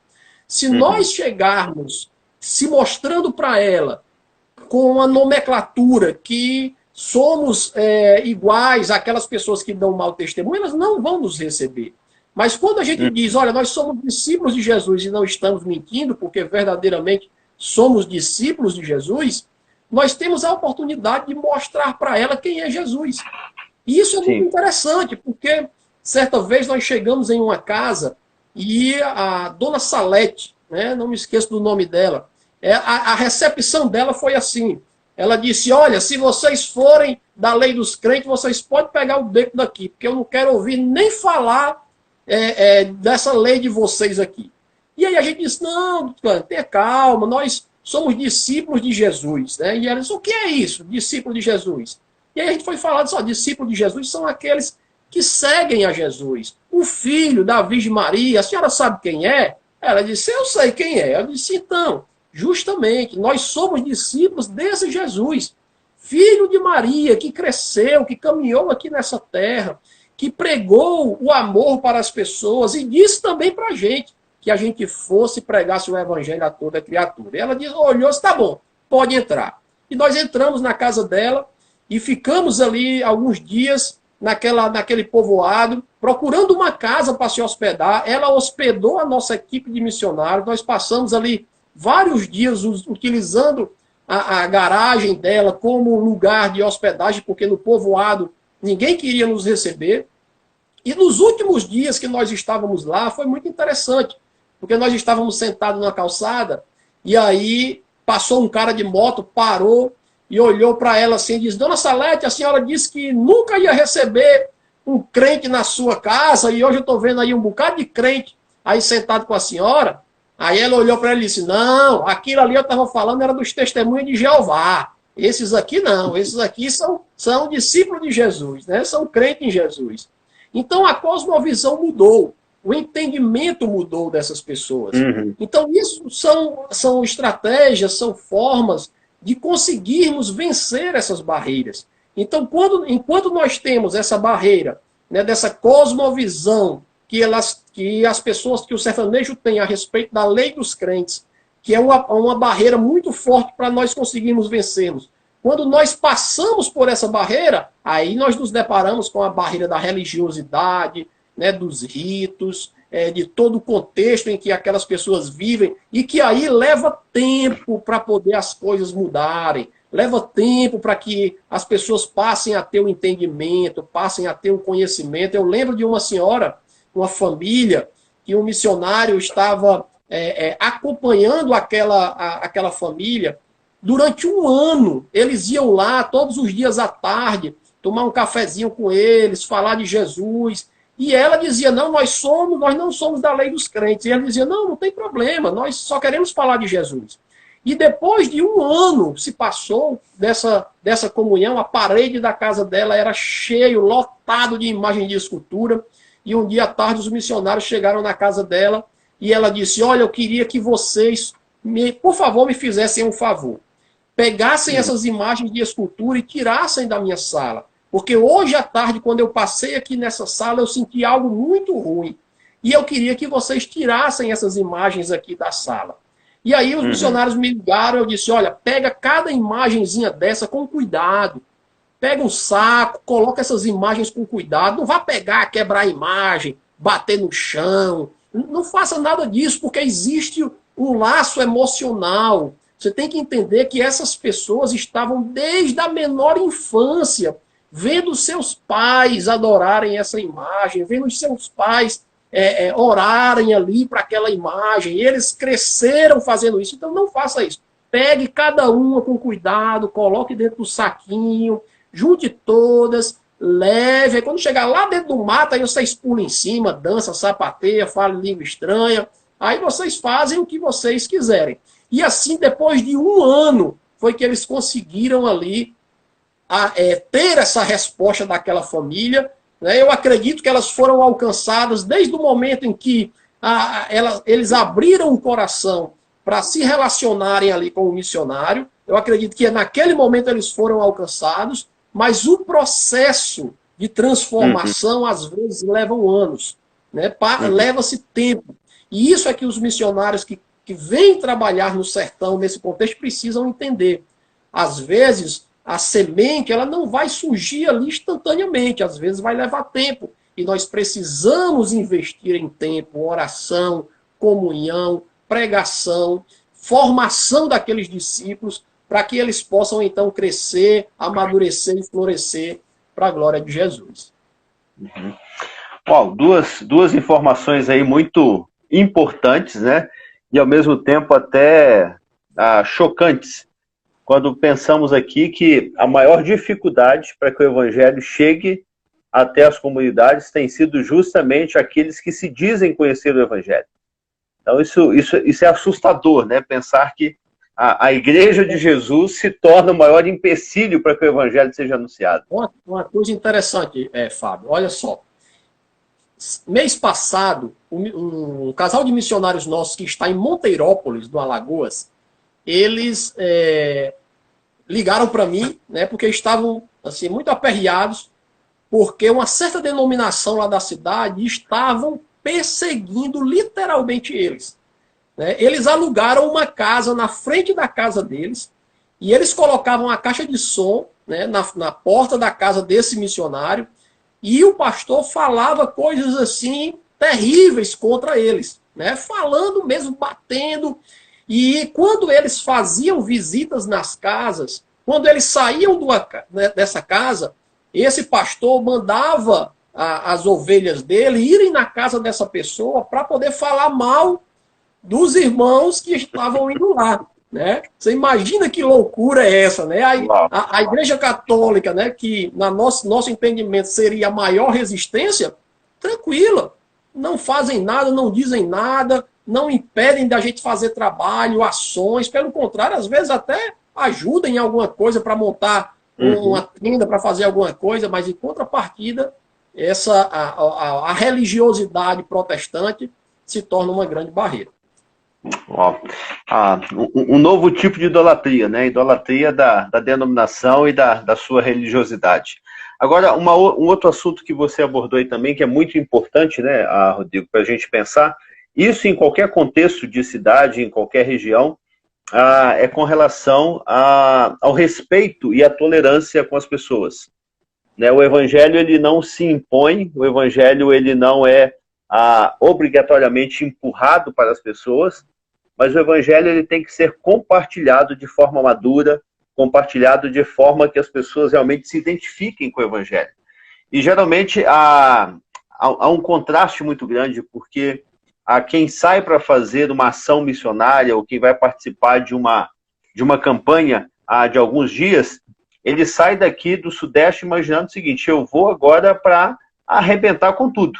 S2: Se nós chegarmos se mostrando para ela com uma nomenclatura que somos iguais àquelas pessoas que dão mau testemunho, elas não vão nos receber. Mas quando a gente diz, olha, nós somos discípulos de Jesus e não estamos mentindo, porque verdadeiramente somos discípulos de Jesus, nós temos a oportunidade de mostrar para ela quem é Jesus. E isso é muito interessante, porque certa vez nós chegamos em uma casa e a dona Salete, né, não me esqueço do nome dela, a recepção dela foi assim. Ela disse, olha, se vocês forem da lei dos crentes, vocês podem pegar o beco daqui, porque eu não quero ouvir nem falar dessa lei de vocês aqui. E aí a gente disse, não, tenha calma, nós somos discípulos de Jesus. Né? E ela disse, o que é isso, discípulo de Jesus? E aí a gente foi falar disso, discípulos de Jesus são aqueles que seguem a Jesus. O filho da Virgem Maria, a senhora sabe quem é? Ela disse, eu sei quem é. Eu disse, então, justamente, nós somos discípulos desse Jesus, filho de Maria, que cresceu, que caminhou aqui nessa terra, que pregou o amor para as pessoas e disse também para a gente que a gente fosse e pregasse o evangelho a toda criatura. E ela disse, olhou, disse, tá bom, pode entrar. E nós entramos na casa dela e ficamos ali alguns dias naquele povoado, procurando uma casa para se hospedar. Ela hospedou a nossa equipe de missionários, nós passamos ali vários dias utilizando a garagem dela como lugar de hospedagem, porque no povoado ninguém queria nos receber. E nos últimos dias que nós estávamos lá, foi muito interessante, porque nós estávamos sentados na calçada, e aí passou um cara de moto, parou e olhou para ela assim e disse: Dona Salete, a senhora disse que nunca ia receber um crente na sua casa, e hoje eu estou vendo aí um bocado de crente aí sentado com a senhora. Aí ela olhou para ele e disse: não, aquilo ali eu estava falando era dos testemunhos de Jeová. Esses aqui não, esses aqui são discípulos de Jesus, né? São crentes em Jesus. Então a cosmovisão mudou, o entendimento mudou dessas pessoas.
S1: Uhum.
S2: Então isso são estratégias, são formas de conseguirmos vencer essas barreiras. Então, enquanto nós temos essa barreira, né, dessa cosmovisão que as pessoas, que o sertanejo tem a respeito da lei dos crentes, que é uma barreira muito forte para nós conseguirmos vencermos. Quando nós passamos por essa barreira, aí nós nos deparamos com a barreira da religiosidade, né, dos ritos, de todo o contexto em que aquelas pessoas vivem, e que aí leva tempo para poder as coisas mudarem, leva tempo para que as pessoas passem a ter o entendimento, passem a ter o conhecimento. Eu lembro de uma senhora, uma família, que um missionário estava acompanhando aquela família durante um ano. Eles iam lá todos os dias à tarde, tomar um cafezinho com eles, falar de Jesus. E ela dizia: não, nós não somos da lei dos crentes. E ela dizia: não, não tem problema, nós só queremos falar de Jesus. E depois de um ano se passou dessa comunhão, a parede da casa dela era cheio, lotado de imagens de escultura. E um dia à tarde os missionários chegaram na casa dela e ela disse: olha, eu queria que vocês, por favor, me fizessem um favor. Pegassem essas imagens de escultura e tirassem da minha sala. Porque hoje à tarde, quando eu passei aqui nessa sala, eu senti algo muito ruim. E eu queria que vocês tirassem essas imagens aqui da sala. E aí os missionários me ligaram, eu disse: olha, pega cada imagenzinha dessa com cuidado. Pega um saco, coloca essas imagens com cuidado. Não vá pegar, quebrar a imagem, bater no chão. Não faça nada disso, porque existe um laço emocional. Você tem que entender que essas pessoas estavam desde a menor infância vendo seus pais adorarem essa imagem, vendo os seus pais orarem ali para aquela imagem. Eles cresceram fazendo isso. Então não faça isso. Pegue cada uma com cuidado, coloque dentro do saquinho, junte todas, leve. Aí quando chegar lá dentro do mato, aí vocês pulam em cima, dança, sapateia, falam língua estranha. Aí vocês fazem o que vocês quiserem. E assim, depois de um ano, foi que eles conseguiram ali ter essa resposta daquela família. Né? Eu acredito que elas foram alcançadas desde o momento em que eles abriram o coração para se relacionarem ali com o missionário. Eu acredito que naquele momento eles foram alcançados, mas o processo de transformação, às vezes, leva anos. Né? Leva-se tempo. E isso é que os missionários que vêm trabalhar no sertão, nesse contexto, precisam entender. Às vezes, a semente ela não vai surgir ali instantaneamente, às vezes vai levar tempo. E nós precisamos investir em tempo, oração, comunhão, pregação, formação daqueles discípulos, para que eles possam, então, crescer, amadurecer e florescer para a glória de Jesus.
S1: Uhum. Bom, duas informações aí muito importantes, né? E, ao mesmo tempo, até chocantes, quando pensamos aqui que a maior dificuldade para que o Evangelho chegue até as comunidades tem sido justamente aqueles que se dizem conhecer o Evangelho. Então, isso é assustador, né? Pensar que a Igreja de Jesus se torna o maior empecilho para que o Evangelho seja anunciado.
S2: Uma coisa interessante, Fábio, olha só. Mês passado, um casal de missionários nossos que está em Monteirópolis, do Alagoas, eles ligaram para mim, né, porque estavam assim, muito aperreados, porque uma certa denominação lá da cidade estavam perseguindo literalmente eles. Né? Eles alugaram uma casa na frente da casa deles e eles colocavam a caixa de som, né, na porta da casa desse missionário, e o pastor falava coisas assim terríveis contra eles, né? Falando mesmo, batendo. E quando eles faziam visitas nas casas, quando eles saíam dessa casa, esse pastor mandava as ovelhas dele irem na casa dessa pessoa para poder falar mal dos irmãos que estavam indo lá, né? Você imagina que loucura é essa, né? A Igreja Católica, né, que na nosso entendimento seria a maior resistência, tranquila, não fazem nada, não dizem nada, não impedem da gente fazer trabalho, ações, pelo contrário, às vezes até ajudam em alguma coisa para montar uma tenda, para fazer alguma coisa, mas em contrapartida, a religiosidade protestante se torna uma grande barreira.
S1: Ó, um novo tipo de idolatria, né? Idolatria da denominação e da sua religiosidade. Agora, um outro assunto que você abordou aí também, que é muito importante, né, Rodrigo, para a gente pensar, isso em qualquer contexto de cidade, em qualquer região, é com relação ao respeito e à tolerância com as pessoas. Né? O evangelho, ele não se impõe, o evangelho, ele não é obrigatoriamente empurrado para as pessoas, mas o evangelho, ele tem que ser compartilhado de forma madura, compartilhado de forma que as pessoas realmente se identifiquem com o evangelho. E geralmente há um contraste muito grande, porque quem sai para fazer uma ação missionária ou quem vai participar de uma campanha de alguns dias, ele sai daqui do Sudeste imaginando o seguinte: eu vou agora para arrebentar com tudo.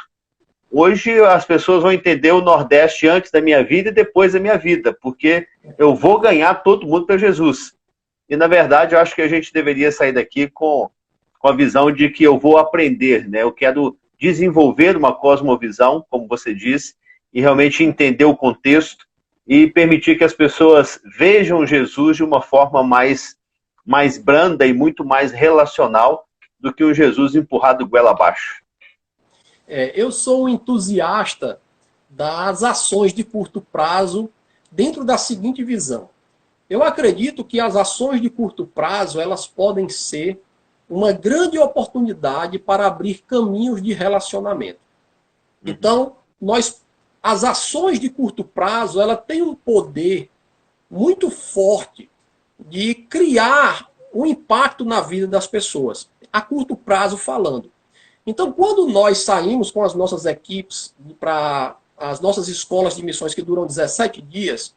S1: Hoje as pessoas vão entender o Nordeste antes da minha vida e depois da minha vida, porque eu vou ganhar todo mundo para Jesus. E, na verdade, eu acho que a gente deveria sair daqui com a visão de que eu vou aprender, né? Eu quero desenvolver uma cosmovisão, como você disse, e realmente entender o contexto e permitir que as pessoas vejam Jesus de uma forma mais branda e muito mais relacional do que um Jesus empurrado goela abaixo.
S2: Eu sou um entusiasta das ações de curto prazo dentro da seguinte visão. Eu acredito que as ações de curto prazo, elas podem ser uma grande oportunidade para abrir caminhos de relacionamento. Então, as ações de curto prazo, ela tem um poder muito forte de criar um impacto na vida das pessoas, a curto prazo falando. Então, quando nós saímos com as nossas equipes para as nossas escolas de missões que duram 17 dias,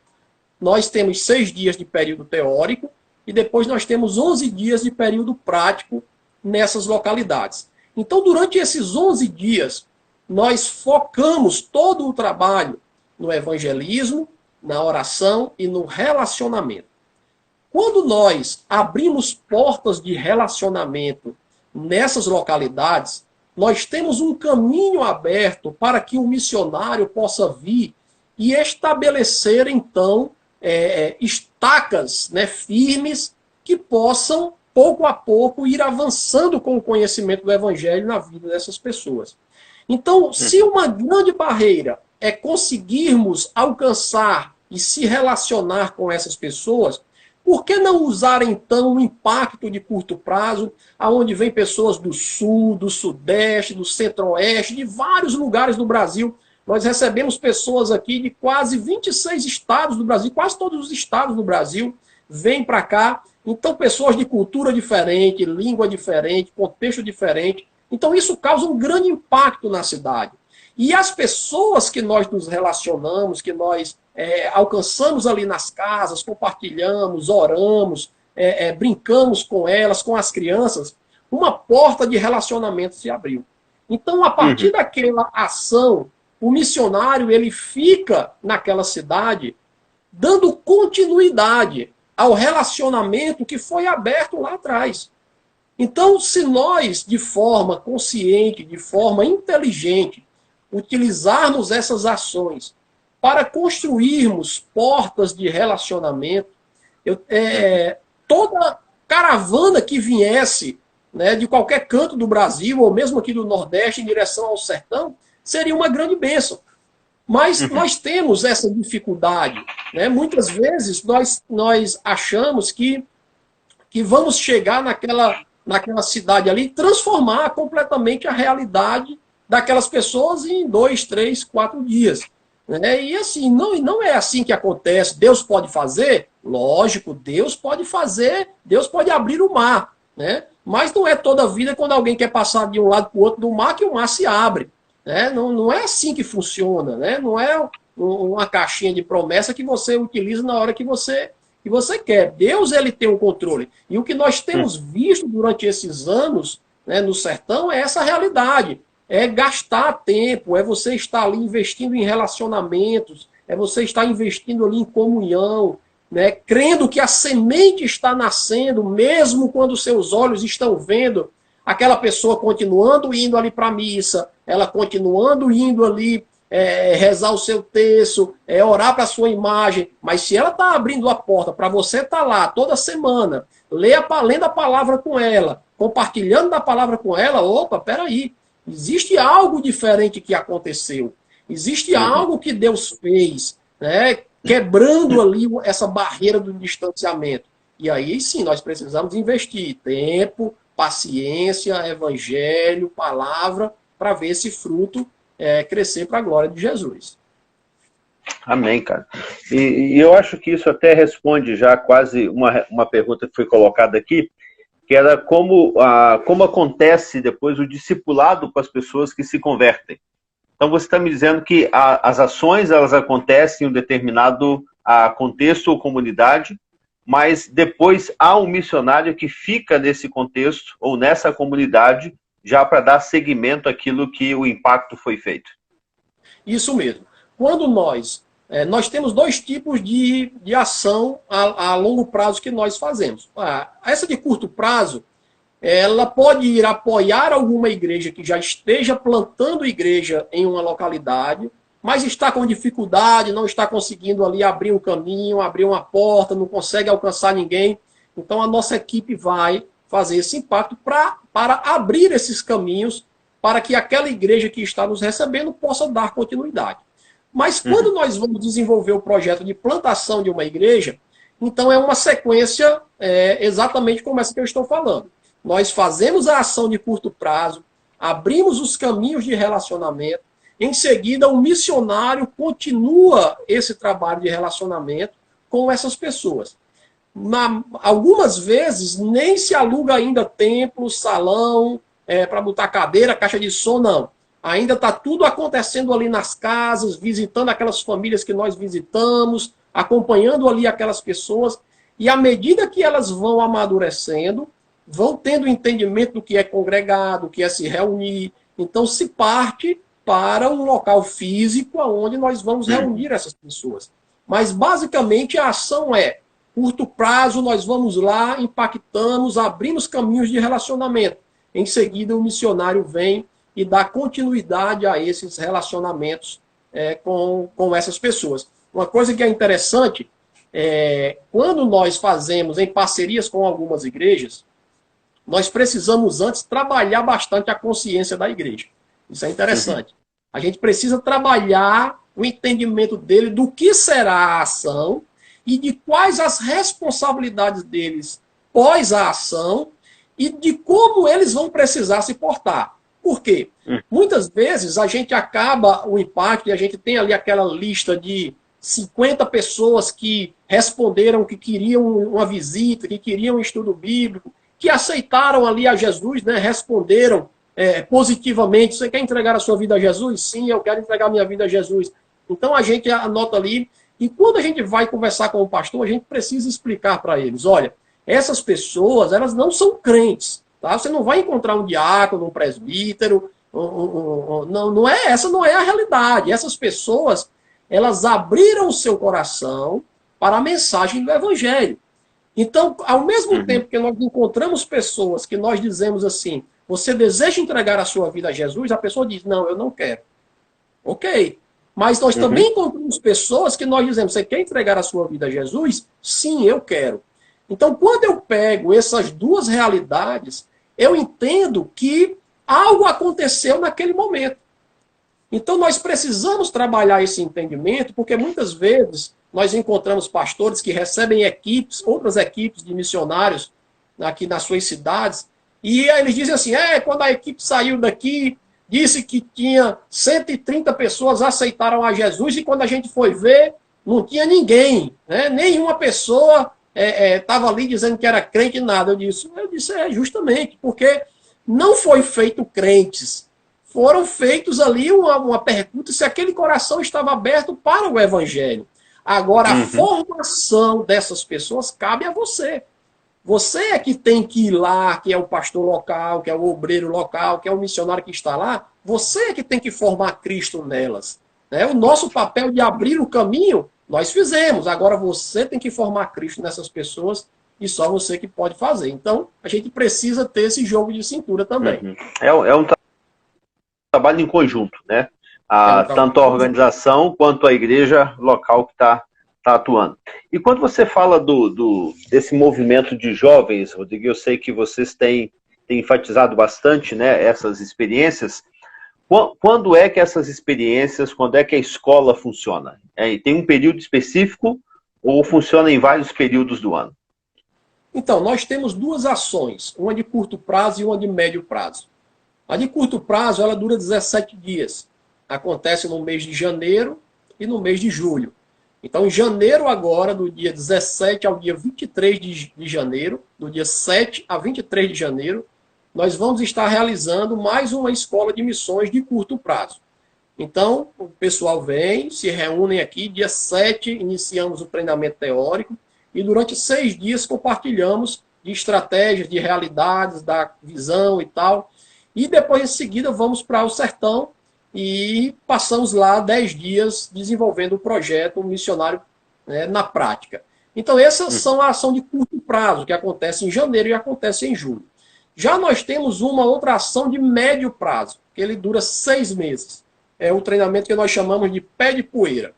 S2: nós temos 6 dias de período teórico e depois nós temos 11 dias de período prático nessas localidades. Então, durante esses 11 dias, nós focamos todo o trabalho no evangelismo, na oração e no relacionamento. Quando nós abrimos portas de relacionamento nessas localidades, nós temos um caminho aberto para que o missionário possa vir e estabelecer, então, estacas, né, firmes que possam, pouco a pouco, ir avançando com o conhecimento do evangelho na vida dessas pessoas. Então, se uma grande barreira é conseguirmos alcançar e se relacionar com essas pessoas, por que não usar, então, o impacto de curto prazo, aonde vem pessoas do Sul, do Sudeste, do Centro-Oeste, de vários lugares do Brasil? Nós recebemos pessoas aqui de quase 26 estados do Brasil, quase todos os estados do Brasil vêm para cá. Então, pessoas de cultura diferente, língua diferente, contexto diferente. Então, isso causa um grande impacto na cidade. E as pessoas que nós nos relacionamos, que nós alcançamos ali nas casas, compartilhamos, oramos, brincamos com elas, com as crianças, uma porta de relacionamento se abriu. Então, a partir daquela ação, o missionário ele fica naquela cidade dando continuidade ao relacionamento que foi aberto lá atrás. Então, se nós, de forma consciente, de forma inteligente, utilizarmos essas ações para construirmos portas de relacionamento, toda caravana que viesse, né, de qualquer canto do Brasil, ou mesmo aqui do Nordeste, em direção ao sertão, seria uma grande bênção. Mas nós temos essa dificuldade. Né? Muitas vezes nós achamos que vamos chegar naquela cidade ali e transformar completamente a realidade daquelas pessoas em 2, 3, 4 dias. Né? E assim, não é assim que acontece. Deus pode fazer? Lógico, Deus pode fazer, Deus pode abrir o mar. né? Mas não é toda a vida quando alguém quer passar de um lado para o outro do mar que o mar se abre, né? Não é assim que funciona, né? Não é uma caixinha de promessa que você utiliza na hora que você quer. Deus, ele tem o controle. E o que nós temos visto durante esses anos, né, no sertão é essa realidade. É gastar tempo, é você estar ali investindo em relacionamentos, é você estar investindo ali em comunhão, né, crendo que a semente está nascendo, mesmo quando seus olhos estão vendo aquela pessoa continuando indo ali para a missa, ela continuando indo ali rezar o seu terço, orar para a sua imagem, mas se ela está abrindo a porta para você estar lá toda semana, lendo a palavra com ela, compartilhando da palavra com ela, opa, peraí, existe algo diferente que aconteceu, existe algo que Deus fez, né, quebrando ali essa barreira do distanciamento. E aí sim, nós precisamos investir tempo, paciência, evangelho, palavra, para ver esse fruto crescer para a glória de Jesus.
S1: Amém, cara. E eu acho que isso até responde já quase uma pergunta que foi colocada aqui, que era como acontece depois o discipulado com as pessoas que se convertem. Então você está me dizendo que as ações elas acontecem em um determinado contexto ou comunidade, mas depois há um missionário que fica nesse contexto ou nessa comunidade já para dar seguimento àquilo que o impacto foi feito.
S2: Isso mesmo. Quando nós temos dois tipos de ação a longo prazo que nós fazemos. Essa de curto prazo, ela pode ir apoiar alguma igreja que já esteja plantando igreja em uma localidade, mas está com dificuldade, não está conseguindo ali abrir um caminho, abrir uma porta, não consegue alcançar ninguém. Então a nossa equipe vai fazer esse impacto para abrir esses caminhos para que aquela igreja que está nos recebendo possa dar continuidade. Mas quando nós vamos desenvolver o projeto de plantação de uma igreja, então é uma sequência exatamente como essa que eu estou falando. Nós fazemos a ação de curto prazo, abrimos os caminhos de relacionamento, em seguida o missionário continua esse trabalho de relacionamento com essas pessoas. Algumas vezes nem se aluga ainda templo, salão, para botar cadeira, caixa de som, não. Ainda está tudo acontecendo ali nas casas, visitando aquelas famílias que nós visitamos, acompanhando ali aquelas pessoas, e à medida que elas vão amadurecendo, vão tendo entendimento do que é congregado, do que é se reunir, então se parte para um local físico onde nós vamos reunir essas pessoas. Mas basicamente a ação é curto prazo, nós vamos lá, impactamos, abrimos caminhos de relacionamento. Em seguida, o missionário vem e dá continuidade a esses relacionamentos com essas pessoas. Uma coisa que é interessante, quando nós fazemos em parcerias com algumas igrejas, nós precisamos antes trabalhar bastante a consciência da igreja. Isso é interessante. A gente precisa trabalhar o entendimento dele do que será a ação e de quais as responsabilidades deles pós a ação e de como eles vão precisar se portar. Por quê? Muitas vezes a gente acaba o impacto e a gente tem ali aquela lista de 50 pessoas que responderam que queriam uma visita, que queriam um estudo bíblico, que aceitaram ali a Jesus, né, responderam positivamente. Você quer entregar a sua vida a Jesus? Sim, eu quero entregar a minha vida a Jesus. Então a gente anota ali, e quando a gente vai conversar com o pastor, a gente precisa explicar para eles, olha, essas pessoas, elas não são crentes, tá? Você não vai encontrar um diácono, um presbítero, essa não é a realidade. Essas pessoas, elas abriram o seu coração para a mensagem do evangelho. Então, ao mesmo tempo que nós encontramos pessoas que nós dizemos assim, você deseja entregar a sua vida a Jesus? A pessoa diz, não, eu não quero. Ok. Mas nós também encontramos pessoas que nós dizemos, você quer entregar a sua vida a Jesus? Sim, eu quero. Então, quando eu pego essas duas realidades, eu entendo que algo aconteceu naquele momento. Então, nós precisamos trabalhar esse entendimento, porque muitas vezes nós encontramos pastores que recebem equipes, outras equipes de missionários aqui nas suas cidades, e eles dizem assim, quando a equipe saiu daqui, disse que tinha 130 pessoas aceitaram a Jesus, e quando a gente foi ver, não tinha ninguém, né? Nenhuma pessoa estava ali dizendo que era crente, nada. Eu disse, justamente, porque não foi feito crentes. Foram feitos ali uma pergunta se aquele coração estava aberto para o evangelho. Agora, a formação dessas pessoas cabe a você. Você é que tem que ir lá, que é o pastor local, que é o obreiro local, que é o missionário que está lá. Você é que tem que formar Cristo nelas. Né? O nosso papel de abrir o caminho, nós fizemos. Agora você tem que formar Cristo nessas pessoas e só você que pode fazer. Então, a gente precisa ter esse jogo de cintura também.
S1: É um trabalho em conjunto, né? Tanto a organização quanto a igreja local que está atuando. E quando você fala desse movimento de jovens, Rodrigo, eu sei que vocês têm enfatizado bastante, né, essas experiências. Quando é que essas experiências, quando é que a escola funciona? Tem um período específico ou funciona em vários períodos do ano?
S2: Então, nós temos duas ações, uma de curto prazo e uma de médio prazo. A de curto prazo, ela dura 17 dias. Acontece no mês de janeiro e no mês de julho. Então, em janeiro agora, do dia 17 ao dia 23 de janeiro, do dia 7 a 23 de janeiro, nós vamos estar realizando mais uma escola de missões de curto prazo. Então, o pessoal vem, se reúnem aqui, dia 7 iniciamos o treinamento teórico e durante 6 dias compartilhamos de estratégias, de realidades, da visão e tal. E depois, em seguida, vamos para o sertão e passamos lá 10 dias desenvolvendo o projeto missionário, né, na prática. Então, essas são a ação de curto prazo, que acontece em janeiro e acontece em julho. Já nós temos uma outra ação de médio prazo, que ele dura 6 meses. É o treinamento que nós chamamos de pé de poeira.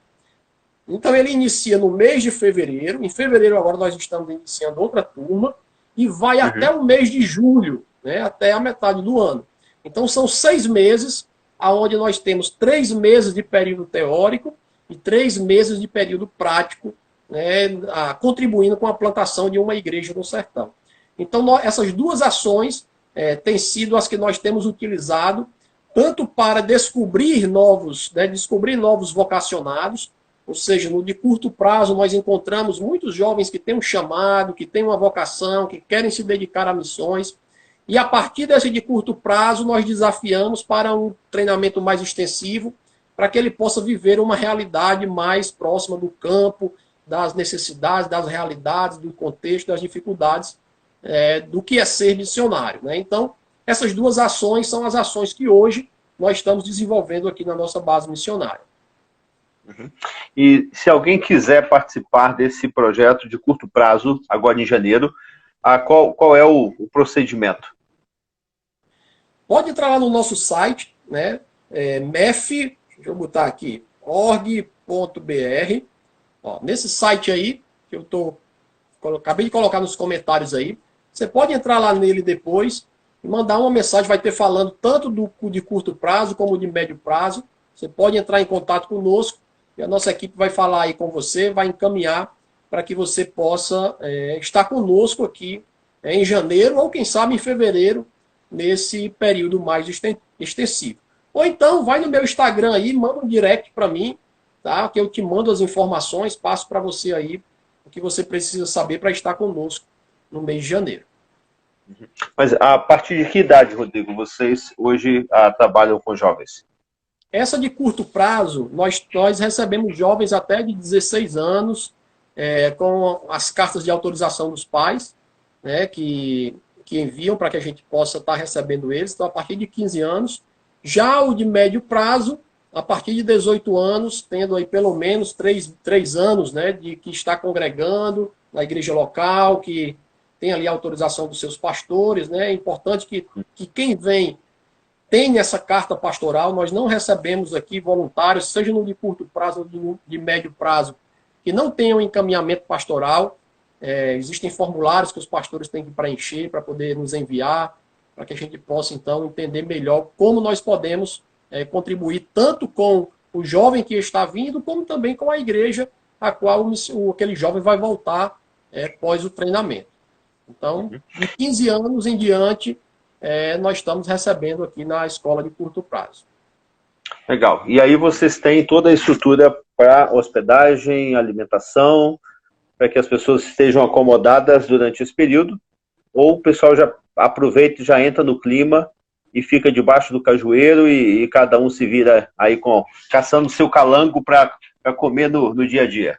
S2: Então, ele inicia no mês de fevereiro. Em fevereiro, agora, nós estamos iniciando outra turma e vai até o mês de julho, né, até a metade do ano. Então, são 6 meses, onde nós temos 3 meses de período teórico e 3 meses de período prático, né, contribuindo com a plantação de uma igreja no sertão. Então, essas duas ações têm sido as que nós temos utilizado, tanto para descobrir novos vocacionados, ou seja, no de curto prazo nós encontramos muitos jovens que têm um chamado, que têm uma vocação, que querem se dedicar a missões, e a partir desse de curto prazo nós desafiamos para um treinamento mais extensivo, para que ele possa viver uma realidade mais próxima do campo, das necessidades, das realidades, do contexto, das dificuldades, do que é ser missionário. Né? Então, essas duas ações são as ações que hoje nós estamos desenvolvendo aqui na nossa base missionária.
S1: E se alguém quiser participar desse projeto de curto prazo, agora em janeiro, qual é o procedimento?
S2: Pode entrar lá no nosso site, né? MEF, deixa eu botar aqui, org.br. Nesse site aí, que acabei de colocar nos comentários aí, você pode entrar lá nele depois e mandar uma mensagem, vai ter falando tanto de curto prazo como de médio prazo. Você pode entrar em contato conosco e a nossa equipe vai falar aí com você, vai encaminhar para que você possa estar conosco aqui em janeiro ou quem sabe em fevereiro, nesse período mais extensivo. Ou então vai no meu Instagram aí, manda um direct para mim, tá? Que eu te mando as informações, passo para você aí o que você precisa saber para estar conosco no mês de janeiro.
S1: Mas a partir de que idade, Rodrigo, vocês hoje trabalham com jovens?
S2: Essa de curto prazo, nós recebemos jovens até de 16 anos, com as cartas de autorização dos pais, né, que enviam para que a gente possa estar recebendo eles. Então, a partir de 15 anos. Já o de médio prazo, a partir de 18 anos, tendo aí pelo menos 3 anos, né, de que está congregando na igreja local, que tem ali a autorização dos seus pastores. Né? É importante que quem vem tenha essa carta pastoral. Nós não recebemos aqui voluntários, seja no de curto prazo ou de médio prazo, que não tenham encaminhamento pastoral. Existem formulários que os pastores têm que preencher para poder nos enviar, para que a gente possa, então, entender melhor como nós podemos contribuir tanto com o jovem que está vindo, como também com a igreja a qual aquele jovem vai voltar após o treinamento. Então, de 15 anos em diante, nós estamos recebendo aqui na escola de curto prazo.
S1: Legal. E aí vocês têm toda a estrutura para hospedagem, alimentação, para que as pessoas estejam acomodadas durante esse período, ou o pessoal já aproveita e já entra no clima e fica debaixo do cajueiro e cada um se vira aí caçando seu calango para comer no dia a dia?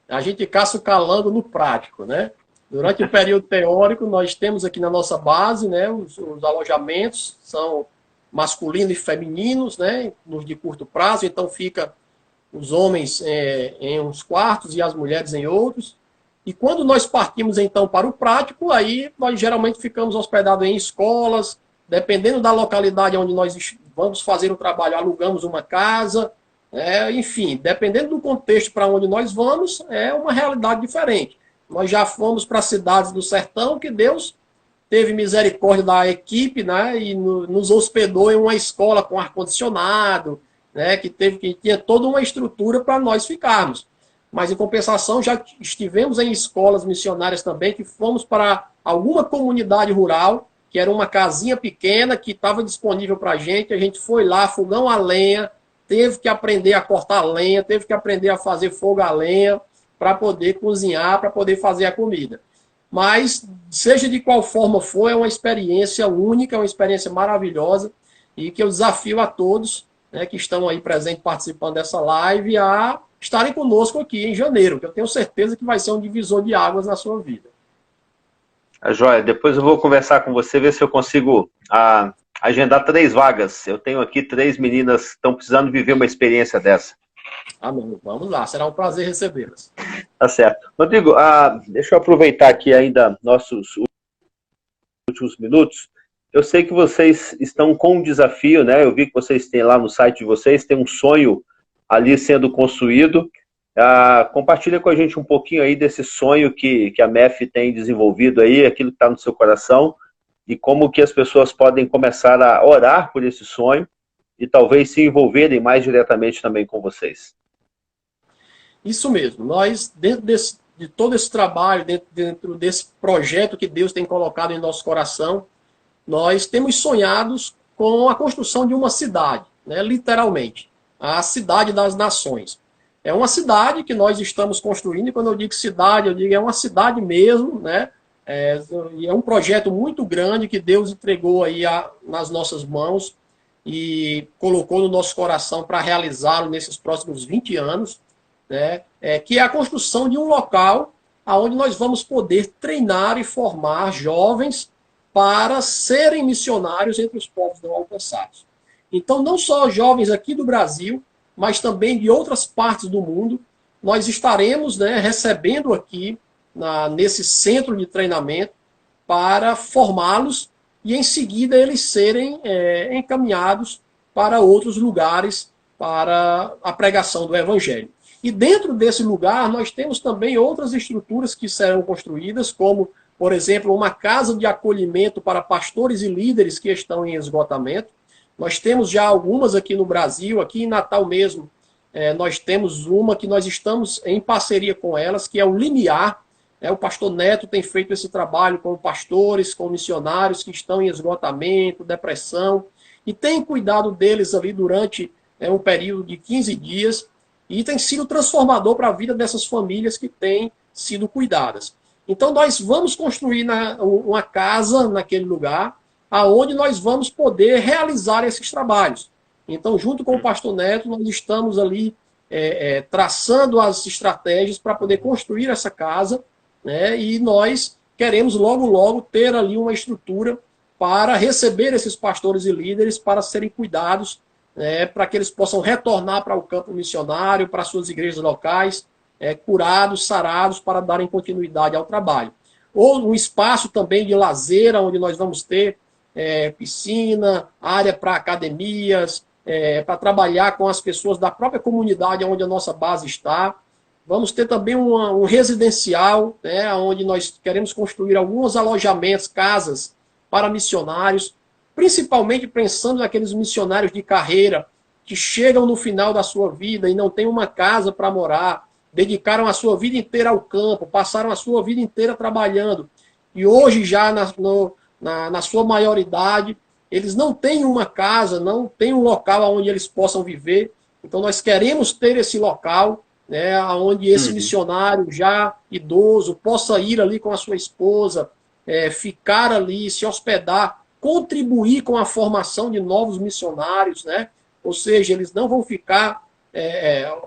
S2: A gente caça o calango no prático, né? Durante o período teórico, nós temos aqui na nossa base, né, os alojamentos são masculinos e femininos, né, nos de curto prazo, então fica os homens em uns quartos e as mulheres em outros. E quando nós partimos, então, para o prático, aí nós geralmente ficamos hospedados em escolas, dependendo da localidade onde nós vamos fazer o trabalho, alugamos uma casa, enfim, dependendo do contexto para onde nós vamos, é uma realidade diferente. Nós já fomos para cidades do sertão que Deus teve misericórdia da equipe, né, e nos hospedou em uma escola com ar-condicionado, né, que tinha toda uma estrutura para nós ficarmos. Mas, em compensação, já estivemos em escolas missionárias também, que fomos para alguma comunidade rural, que era uma casinha pequena que estava disponível para a gente foi lá, fogão a lenha, teve que aprender a cortar lenha, teve que aprender a fazer fogo a lenha, para poder cozinhar, para poder fazer a comida. Mas, seja de qual forma for, é uma experiência única, uma experiência maravilhosa, e que eu desafio a todos, né, que estão aí presentes participando dessa live a estarem conosco aqui em janeiro, que eu tenho certeza que vai ser um divisor de águas na sua vida.
S1: Joia, depois eu vou conversar com você, ver se eu consigo agendar 3 vagas. Eu tenho aqui 3 meninas que estão precisando viver uma experiência dessa.
S2: Amém. Vamos lá, será um prazer recebê-las.
S1: Tá certo. Rodrigo, deixa eu aproveitar aqui ainda nossos últimos minutos. Eu sei que vocês estão com um desafio, né? Eu vi que vocês têm lá no site de vocês, tem um sonho ali sendo construído. Compartilha com a gente um pouquinho aí desse sonho que a MEF tem desenvolvido aí, aquilo que está no seu coração, e como que as pessoas podem começar a orar por esse sonho e talvez se envolverem mais diretamente também com vocês.
S2: Isso mesmo. Nós, dentro de todo esse trabalho, dentro desse projeto que Deus tem colocado em nosso coração, nós temos sonhados com a construção de uma cidade, né, literalmente, a cidade das nações. É uma cidade que nós estamos construindo, e quando eu digo cidade, eu digo é uma cidade mesmo, né? É um projeto muito grande que Deus entregou aí nas nossas mãos e colocou no nosso coração para realizá-lo nesses próximos 20 anos, né? Que é a construção de um local onde nós vamos poder treinar e formar jovens para serem missionários entre os povos não alcançados. Então, não só jovens aqui do Brasil, mas também de outras partes do mundo, nós estaremos, né, recebendo aqui nesse centro de treinamento para formá-los e, em seguida, eles serem encaminhados para outros lugares para a pregação do Evangelho. E dentro desse lugar, nós temos também outras estruturas que serão construídas, como, por exemplo, uma casa de acolhimento para pastores e líderes que estão em esgotamento. Nós temos já algumas aqui no Brasil, aqui em Natal mesmo, nós temos uma que nós estamos em parceria com elas, que é o Limiar. O pastor Neto tem feito esse trabalho com pastores, com missionários que estão em esgotamento, depressão, e tem cuidado deles ali durante um período de 15 dias, e tem sido transformador para a vida dessas famílias que têm sido cuidadas. Então, nós vamos construir uma casa naquele lugar, aonde nós vamos poder realizar esses trabalhos. Então, junto com o pastor Neto, nós estamos ali traçando as estratégias para poder construir essa casa, né? E nós queremos logo, logo ter ali uma estrutura para receber esses pastores e líderes para serem cuidados, para que eles possam retornar para o campo missionário, para suas igrejas locais, curados, sarados, para darem continuidade ao trabalho. Ou um espaço também de lazer, onde nós vamos ter piscina, área para academias, para trabalhar com as pessoas da própria comunidade onde a nossa base está. Vamos ter também um residencial, onde nós queremos construir alguns alojamentos, casas para missionários, principalmente pensando naqueles missionários de carreira que chegam no final da sua vida e não têm uma casa para morar, dedicaram a sua vida inteira ao campo, passaram a sua vida inteira trabalhando, e hoje já na sua maioridade, eles não têm uma casa, não têm um local onde eles possam viver. Então nós queremos ter esse local, né, onde esse missionário já idoso possa ir ali com a sua esposa, ficar ali, se hospedar, contribuir com a formação de novos missionários, né? Ou seja, eles não vão ficar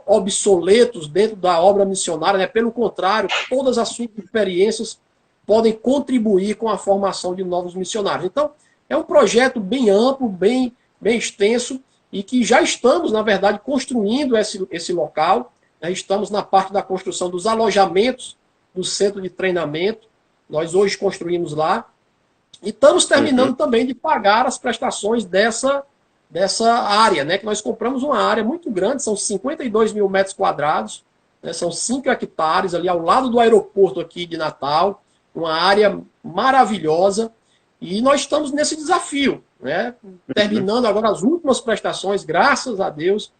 S2: obsoletos dentro da obra missionária, né? Pelo contrário, todas as suas experiências podem contribuir com a formação de novos missionários. Então, é um projeto bem amplo, bem extenso, e que já estamos, na verdade, construindo esse local. Né? Estamos na parte da construção dos alojamentos do centro de treinamento. Nós hoje construímos lá. E estamos terminando também de pagar as prestações dessa área, né? Que nós compramos uma área muito grande, são 52 mil metros quadrados, né? São 5 hectares ali ao lado do aeroporto aqui de Natal, uma área maravilhosa, e nós estamos nesse desafio, né? Terminando agora as últimas prestações, graças a Deus,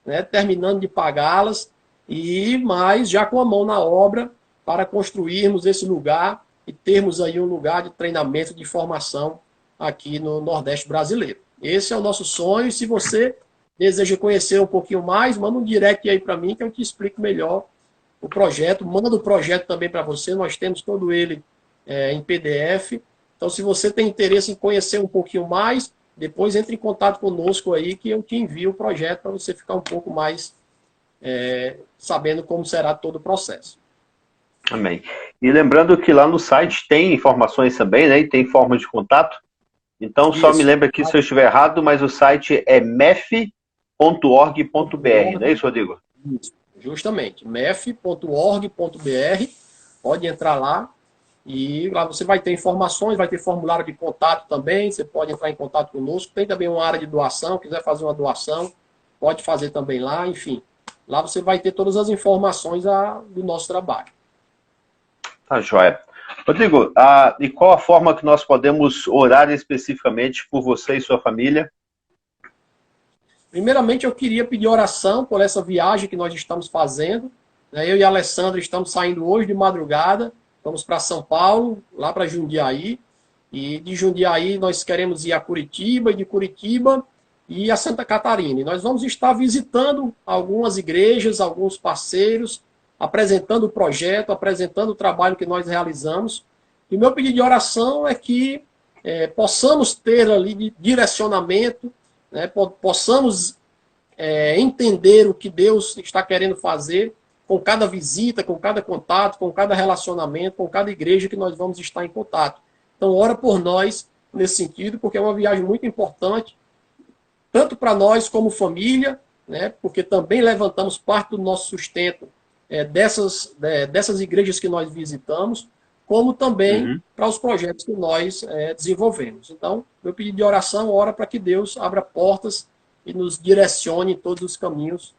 S2: né? Terminando de pagá-las, mas já com a mão na obra para construirmos esse lugar e termos aí um lugar de treinamento, de formação aqui no Nordeste brasileiro. Esse é o nosso sonho. Se você deseja conhecer um pouquinho mais, manda um direct aí para mim que eu te explico melhor o projeto. Manda o projeto também para você. Nós temos todo ele em PDF. Então, se você tem interesse em conhecer um pouquinho mais, depois entre em contato conosco aí que eu te envio o projeto para você ficar um pouco mais sabendo como será todo o processo.
S1: Amém. E lembrando que lá no site tem informações também, né? E tem forma de contato. Então, só me lembra aqui se eu estiver errado, mas o site é mef.org.br, não é isso, Rodrigo?
S2: Isso, justamente, mef.org.br, pode entrar lá, e lá você vai ter informações, vai ter formulário de contato também, você pode entrar em contato conosco, tem também uma área de doação, quiser fazer uma doação, pode fazer também lá, enfim. Lá você vai ter todas as informações do nosso trabalho.
S1: Tá joia. Rodrigo, e qual a forma que nós podemos orar especificamente por você e sua família?
S2: Primeiramente, eu queria pedir oração por essa viagem que nós estamos fazendo. Eu e a Alessandra estamos saindo hoje de madrugada, vamos para São Paulo, lá para Jundiaí. E de Jundiaí nós queremos ir a Curitiba, e de Curitiba ir a Santa Catarina. E nós vamos estar visitando algumas igrejas, alguns parceiros, apresentando o projeto, apresentando o trabalho que nós realizamos. E o meu pedido de oração é que possamos ter ali de direcionamento, né, possamos entender o que Deus está querendo fazer com cada visita, com cada contato, com cada relacionamento, com cada igreja que nós vamos estar em contato. Então, ora por nós nesse sentido, porque é uma viagem muito importante, tanto para nós como família, né, porque também levantamos parte do nosso sustento dessas igrejas que nós visitamos, como também para os projetos que nós desenvolvemos. Então, meu pedido de oração, ora para que Deus abra portas e nos direcione em todos os caminhos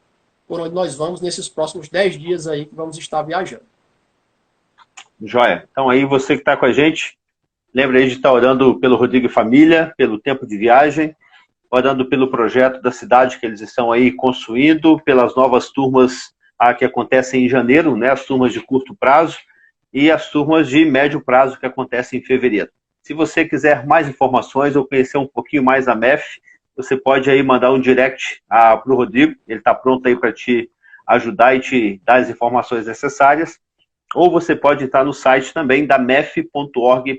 S2: por onde nós vamos nesses próximos 10 dias aí que vamos estar viajando.
S1: Joia. Então aí você que está com a gente, lembra aí de estar orando pelo Rodrigo e família, pelo tempo de viagem, orando pelo projeto da cidade que eles estão aí construindo, pelas novas turmas que acontecem em janeiro, né, as turmas de curto prazo, e as turmas de médio prazo que acontecem em fevereiro. Se você quiser mais informações ou conhecer um pouquinho mais a MEF, você pode aí mandar um direct para o Rodrigo, ele está pronto aí para te ajudar e te dar as informações necessárias, ou você pode estar no site também da mef.org.br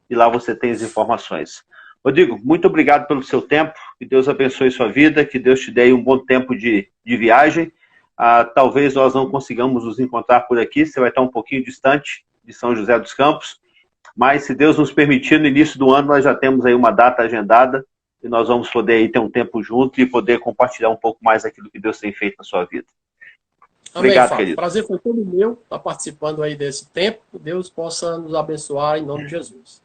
S1: e lá você tem as informações. Rodrigo, muito obrigado pelo seu tempo, que Deus abençoe sua vida, que Deus te dê um bom tempo de viagem. Talvez nós não consigamos nos encontrar por aqui, você vai estar um pouquinho distante de São José dos Campos, mas se Deus nos permitir, no início do ano nós já temos aí uma data agendada e nós vamos poder aí ter um tempo junto e poder compartilhar um pouco mais daquilo que Deus tem feito na sua vida.
S2: Amém,
S1: obrigado,
S2: Fábio.
S1: querido.
S2: O prazer foi todo meu estar participando aí desse tempo, que Deus possa nos abençoar em nome de Jesus.